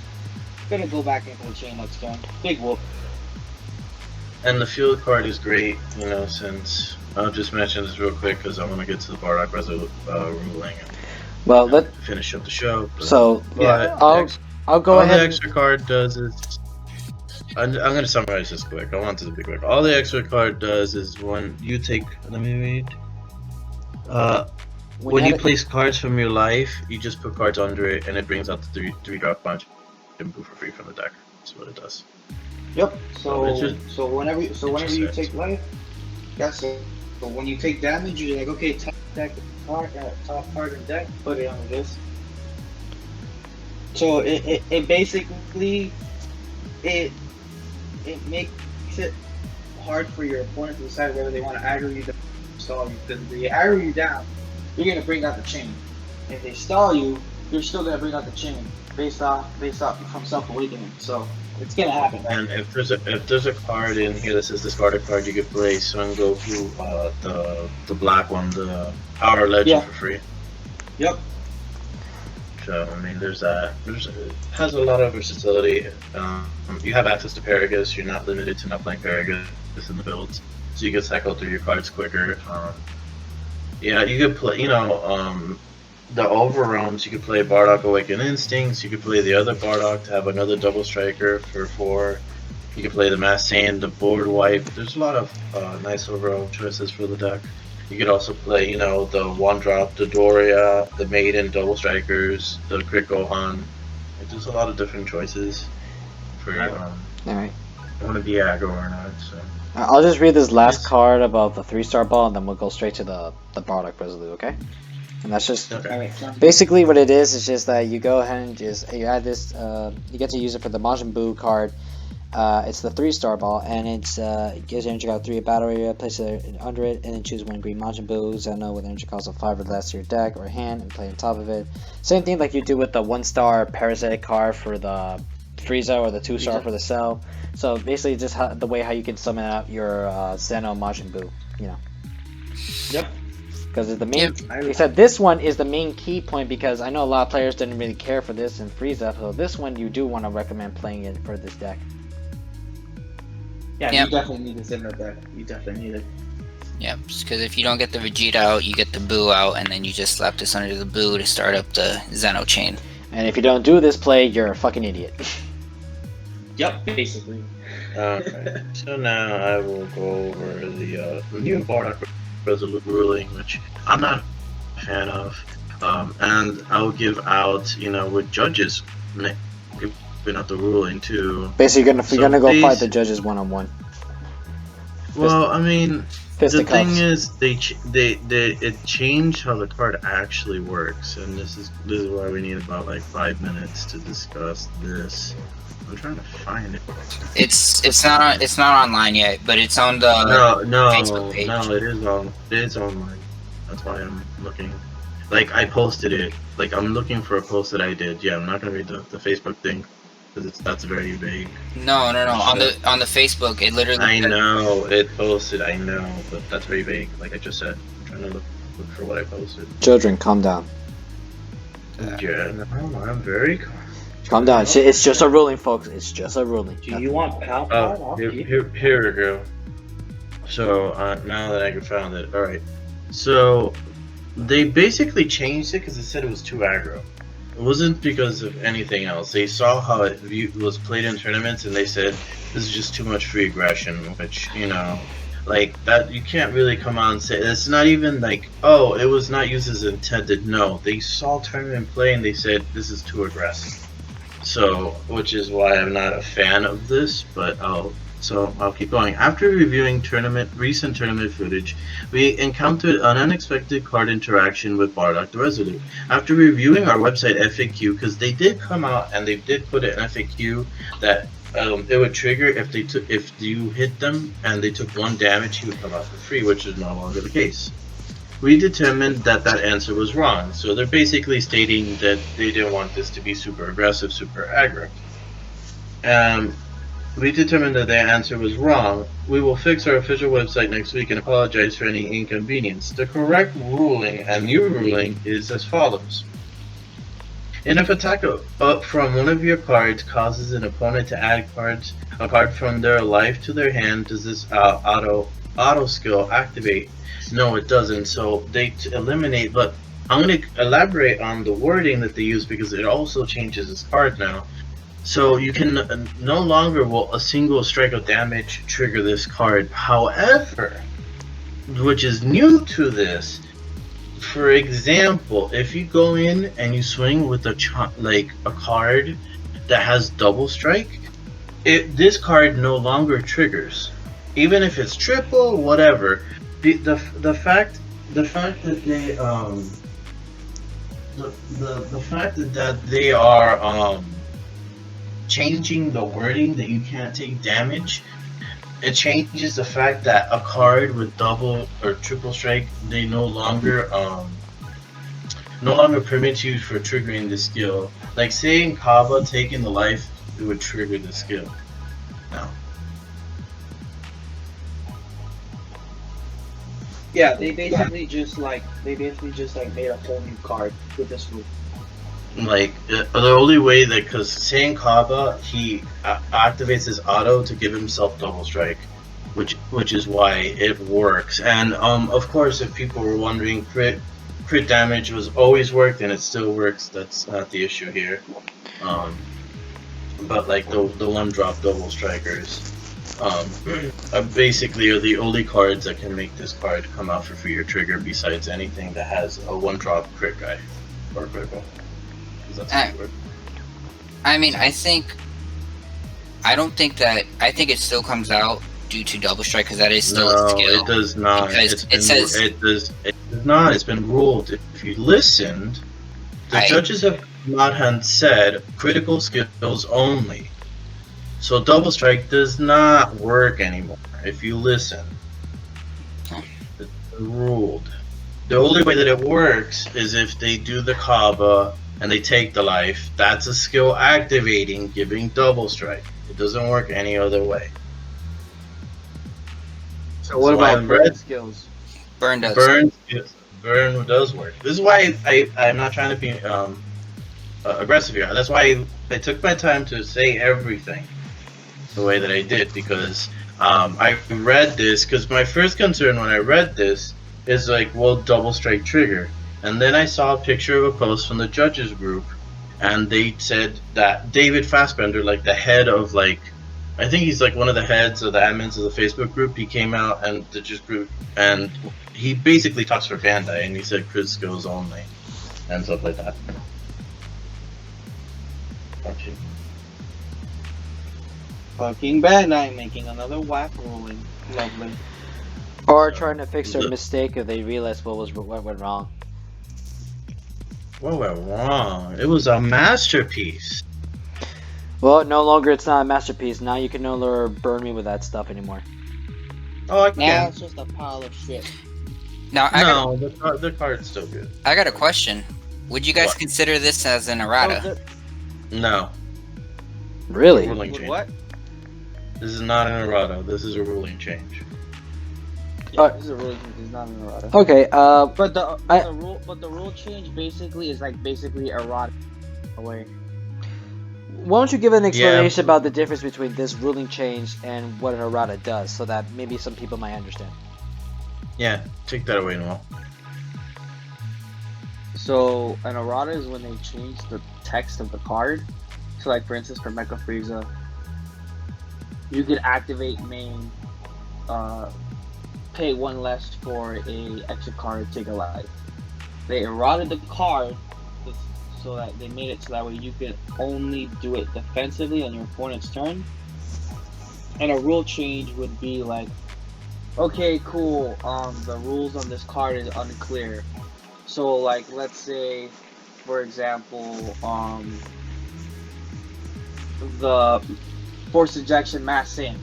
Gonna go back into the chain next turn. Big whoop. And the field card is great, since I'll just mention this real quick because I want to get to the Bardock Resolute ruling and well, finish up the show. Yeah, I'll go all ahead. All the extra card does is I'm going to summarize this quick. I want it to be quick. All the extra card does is when you take. Let me read. When you place cards from your life, you just put cards under it, and it brings out the 3-drop bunch and move for free from the deck. That's what it does. Yep. So whenever you sense. take life, that's it. So when you take damage, you're like, okay, top card in deck, put it on this. So it basically it makes it hard for your opponent to decide whether they want to aggro you down or stall you. Because if they aggro you down, you're gonna bring out the chain. If they stall you, you're still gonna bring out the chain based off from self-awakening. So it's gonna happen. And if there's a card in here that says discard a card, you could play Sun Goku, the black one, the Power Legend for free. Yep. So I mean, there's that. It has a lot of versatility. You have access to Paragus. You're not limited to not playing Paragus in the builds, so you can cycle through your cards quicker. Yeah, you could play. The Overrealms. You could play Bardock Awakened Instincts. You could play the other Bardock to have another double striker for 4. You could play the Mass Saiyan, the Board Wipe. There's a lot of nice overall choices for the deck. You could also play, the 1-drop, the Doria, the Maiden double strikers, the Crit Gohan. There's a lot of different choices for Alright. want to be aggro or not. So I'll just read this last card about the 3-star ball, and then we'll go straight to the Bardock Resolute, okay? And that's just basically what it is just that you go ahead and you add this, you get to use it for the Majin Buu card. It's the 3-star ball, and it's gives energy cost 3 at battle area, place it under it, and then choose 1 green Majin Buu Zeno with energy cost of 5 or less to your deck or hand, and play on top of it. Same thing like you do with the 1-star parasitic card for the Frieza or the 2-star for the Cell. So basically, just the way how you can summon out your Zeno Majin Buu, Yep. Because the main, he said this one is the main key point, because I know a lot of players didn't really care for this in Frieza, so this one you do want to recommend playing it for this deck. Yeah, you definitely need this in the deck. You definitely need it. Yep, because if you don't get the Vegeta out, you get the Buu out, and then you just slap this under the Buu to start up the Zeno chain. And if you don't do this play, you're a fucking idiot. Yep, basically. Okay. So now I will go over the new Bardock Resolute ruling, which I'm not a fan of. And I'll give out, with judges giving out the ruling too. Basically, you're gonna go fight the judges one-on-one. Well, I mean, the thing Fisticuffs. is, it changed how the card actually works, and this is why we need about like 5 minutes to discuss this. I'm trying to find it. It's not online yet, but it's on the Facebook page. No, it is online. That's why I'm looking. Like I posted it. Like I'm looking for a post that I did. Yeah, I'm not gonna read the Facebook thing because that's very vague. No. On the Facebook, it literally. I know it posted. I know, but that's very vague. Like I just said, I'm trying to look for what I posted. Children, calm down. Yeah, no, I'm very. Calm down. It's just a ruling, folks. It's just a ruling. Do you want pal? Oh, here we go. So now that I found it, all right. So they basically changed it because it said it was too aggro. It wasn't because of anything else. They saw how it was played in tournaments, and they said this is just too much free aggression. Which like that, you can't really come out and say it's not even like, oh, it was not used as intended. No, they saw tournament play and they said this is too aggressive. So, which is why I'm not a fan of this, but I'll keep going. After reviewing recent tournament footage, we encountered an unexpected card interaction with Bardock the Resolute. After reviewing our website FAQ, because they did come out and they did put an FAQ that it would trigger if you hit them and they took 1 damage, he would come out for free, which is no longer the case. We determined that answer was wrong, so they're basically stating that they didn't want this to be super aggressive, super aggro. We determined that their answer was wrong. We will fix our official website next week and apologize for any inconvenience. The correct ruling and new ruling is as follows. An attack up from one of your cards causes an opponent to add a card from their life to their hand. Does this auto skill activate? No, it doesn't. So they eliminate, but I'm going to elaborate on the wording that they use because it also changes this card now. So you can no longer will a single strike of damage trigger this card. However, which is new to this, for example, if you go in and you swing with a card that has double strike, this card no longer triggers, even if it's triple, whatever. The fact that they are changing the wording that you can't take damage, it changes the fact that a card with double or triple strike, they no longer permit you for triggering the skill. Like saying Kaba taking the life, it would trigger the skill. No. Yeah, they basically just made a whole new card with this rule. Like the only way that, because saying Kaba, he activates his auto to give himself double strike, which is why it works. And of course, if people were wondering, crit damage was always worked and it still works. That's not the issue here. But like the 1-drop double strikers basically are the only cards that can make this card come out for free or trigger, besides anything that has a 1-drop crit guy or critical. I mean, I think it still comes out due to double strike because that is still a skill. It does not. Because it does not. It's been ruled. If you listened, the judges have not had said critical skills only. So double strike does not work anymore. If you listen, it's ruled. The only way that it works is if they do the Kaba and they take the life. That's a skill activating, giving double strike. It doesn't work any other way. So what about burn skills? Burn does. Burn does work. This is why I'm not trying to be aggressive here. That's why I took my time to say everything the way that I did, because I read this, because my first concern when I read this is like, will double strike trigger? And then I saw a picture of a post from the judges group, and they said that David Fassbender, like the head of I think he's like one of the heads of the admins of the Facebook group, he came out and the judges group, and he basically talks for Bandai, and he said crit skills only, and stuff like that. Fucking Bandai making another whack ruling. Lovely. Or So, trying to fix their the- mistake if they realize what went wrong. What went wrong? It was a masterpiece. Well, no longer it's not a masterpiece. Now you can no longer burn me with that stuff anymore. Oh, I Now can. it's just a pile of shit. Now No, the card's still good. I got a question. Would you guys What? consider this as an So errata? No. Really? Ruling with change. what? This is not an errata. This is a ruling change. Yeah, this is a ruling change. It's not an errata. Okay. But the I- the rule change basically is like basically errata away. Why don't you give an explanation Yeah. about the difference between this ruling change and what an errata does, so that maybe some people might understand. Yeah, take that away, Noel. So an errata is when they change the text of the card. So like for instance for Mecha Frieza, you could activate main, pay one less for a extra card, take a life. They errated the card so that they made it so that way you could only do it defensively on your opponent's turn. And a rule change would be like, okay, cool, the rules on this card is unclear. So like let's say for example, the force ejection mass in.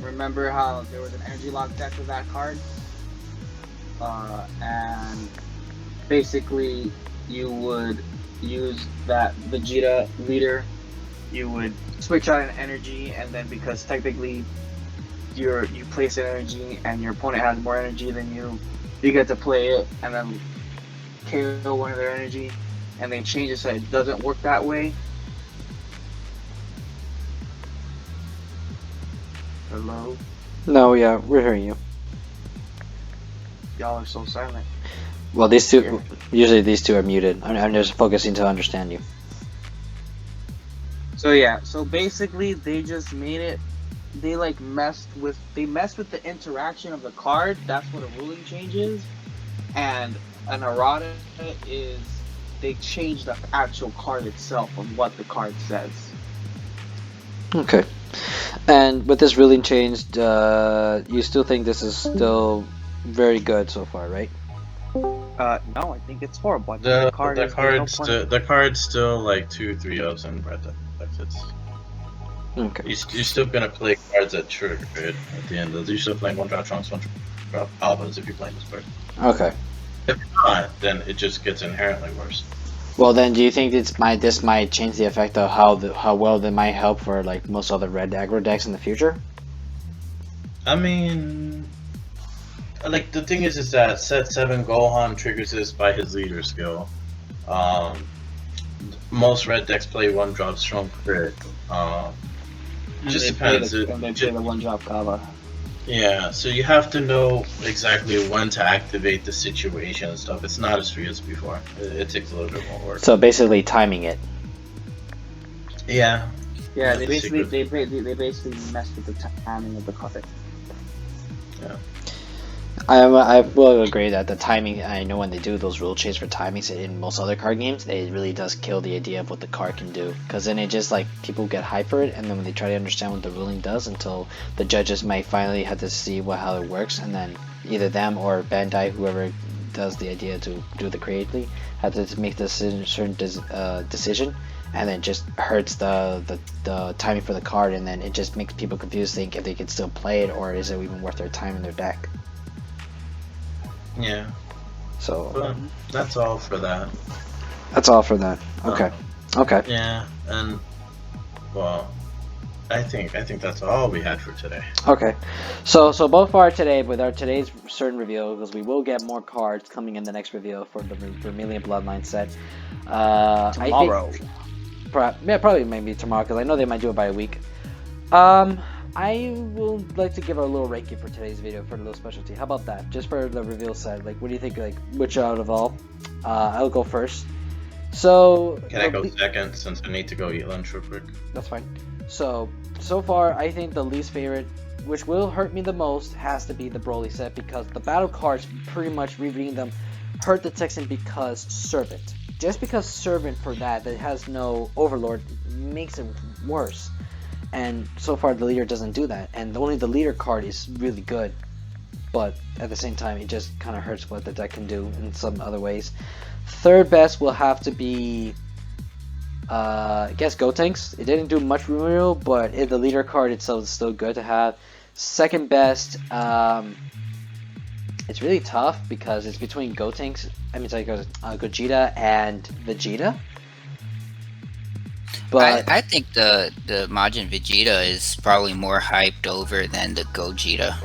Remember how there was an energy lock deck of that card? And basically you would use that Vegeta leader, you would switch out an energy, and then because technically you place an energy and your opponent has more energy than you get to play it and then KO one of their energy, and they change it so it doesn't work that way. Hello? No, yeah, we're hearing you. Y'all are so silent. Well, usually these two are muted. I'm just focusing to understand you. So yeah, so basically they just made it, they messed with the interaction of the card. That's what a ruling change is. And an errata is they change the actual card itself on what the card says. Okay. And with this ruling change, you still think this is still very good so far, right? No, I think it's horrible. I think The card's still like 2-3-0s and red exits. Okay. You're still gonna play cards that trigger it at the end. You're still playing one drop trunks, one drop albums if you're playing this card. Okay. If not, then it just gets inherently worse. Well, then, do you think this might change the effect of how well they might help for like most other red aggro decks in the future? I mean, like the thing is that set 7 Gohan triggers this by his leader skill. Most red decks play one drop strong crit. Just depends. And they play the one drop Kava. Yeah, so you have to know exactly when to activate the situation and stuff. It's not as free as before. It takes a little bit more work. So basically, timing it. Yeah. Yeah, Yeah, they the basically secret. they basically messed with the timing of the card. Yeah. I will agree that the timing, I know when they do those rule changes for timings in most other card games, it really does kill the idea of what the card can do. Because then it just like, people get hyped for it, and then when they try to understand what the ruling does, until the judges might finally have to see how it works, and then either them or Bandai, whoever does the idea to do the creatively, have to make this certain decision, and then just hurts the timing for the card, and then it just makes people confused, think if they can still play it, or is it even worth their time in their deck. Yeah. So But that's all for that. that's all for that. Okay. Okay. Yeah, and well, I think that's all we had for today. Okay. So both far today with our today's certain reveal, because we will get more cards coming in the next reveal for the Vermilion Bloodline set. Tomorrow. Probably maybe tomorrow, because I know they might do it by a week. I will like to give a little ranking for today's video for a little specialty. How about that? Just for the reveal set. Like, what do you think? Like, which out of all? I'll go first. So Can I go second since I need to go eat lunch real quick? That's fine. So far, I think the least favorite, which will hurt me the most, has to be the Broly set, because the battle cards, pretty much rereading them, hurt the Texan because Servant. just because Servant for that has no Overlord makes it worse. And so far the leader doesn't do that, and only the leader card is really good. But at the same time, it just kind of hurts what the deck can do in some other ways. Third best will have to be, I guess, Gotenks. It didn't do much removal, but the leader card itself is still good to have. Second best, it's really tough because it's between Gotenks. I mean, it's like Gogeta and Vegeta. But I think the Majin Vegeta is probably more hyped over than the Gogeta.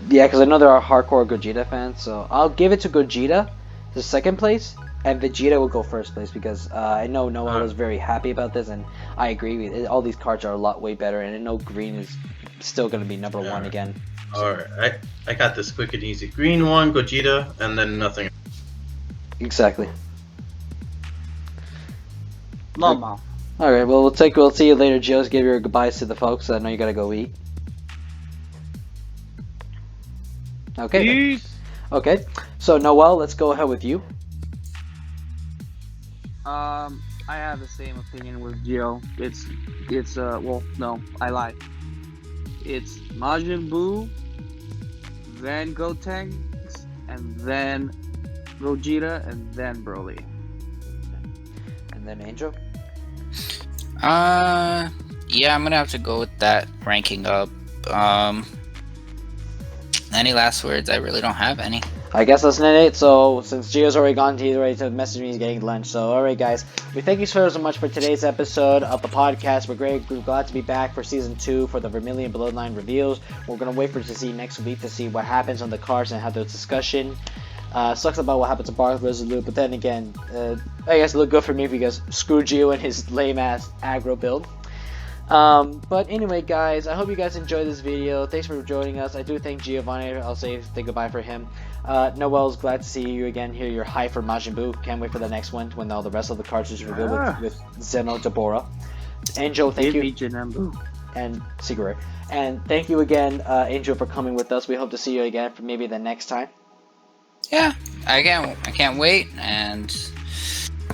yeah, because I know there are hardcore Gogeta fans, so I'll give it to Gogeta, the second place, and Vegeta will go first place because I know Noel was very happy about this, and I agree with it. All these cards are a lot way better, and I know Green is still going to be number one again. Alright, I got this quick and easy. Green one, Gogeta, and then nothing. Exactly. Lama. Alright, well, we'll see you later, Joe's. Give your goodbyes to the folks. I know you gotta go eat. Okay. Peace. Okay. So, Noel, let's go ahead with you. I have the same opinion with Geo. It's well, no, I lied. It's Majin Buu, then Gotenks, and then Gogeta, and then Broly. And then Angel. Yeah, I'm gonna have to go with that ranking up. Any last words? I really don't have any. I guess that's not it. So, since Gio's already gone, he's ready to message me. He's getting lunch. So, alright, guys. We thank you so much for today's episode of the podcast. We're glad to be back for season 2 for the Vermilion Bloodline reveals. We're gonna wait for it to see next week to see what happens on the cards and have the discussion. Sucks about what happened to Bardock Resolute, but then again, I guess it looked good for me because screw Gio and his lame ass aggro build. But anyway, guys, I hope you guys enjoyed this video. Thanks for joining us. I do thank Yeovani. I'll say goodbye for him. Noel's glad to see you again here. You're high for Majin Buu. Can't wait for the next one when all the rest of the cards is revealed with Zeno Deborah. Angel, thank you. And Sigurd. And thank you again, Angel, for coming with us. We hope to see you again for maybe the next time. Yeah, I can't wait, and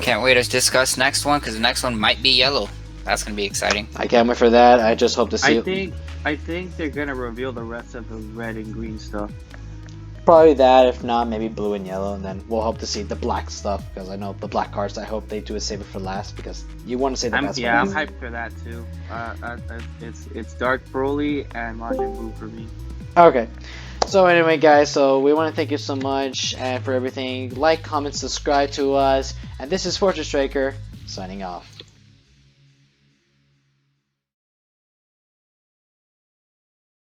can't wait to discuss next one because the next one might be yellow. That's gonna be exciting. I can't wait for that. I just hope to see. I think they're gonna reveal the rest of the red and green stuff. Probably that. If not, maybe blue and yellow, and then we'll hope to see the black stuff because I know the black cards. I hope they do a save it for last because you want to say the best. Yeah, I'm hyped for that too. It's Dark Broly and Majin Buu for me. Okay. So anyway, guys, so we want to thank you so much and for everything. Like, comment, subscribe to us. And this is Fortress Striker, signing off.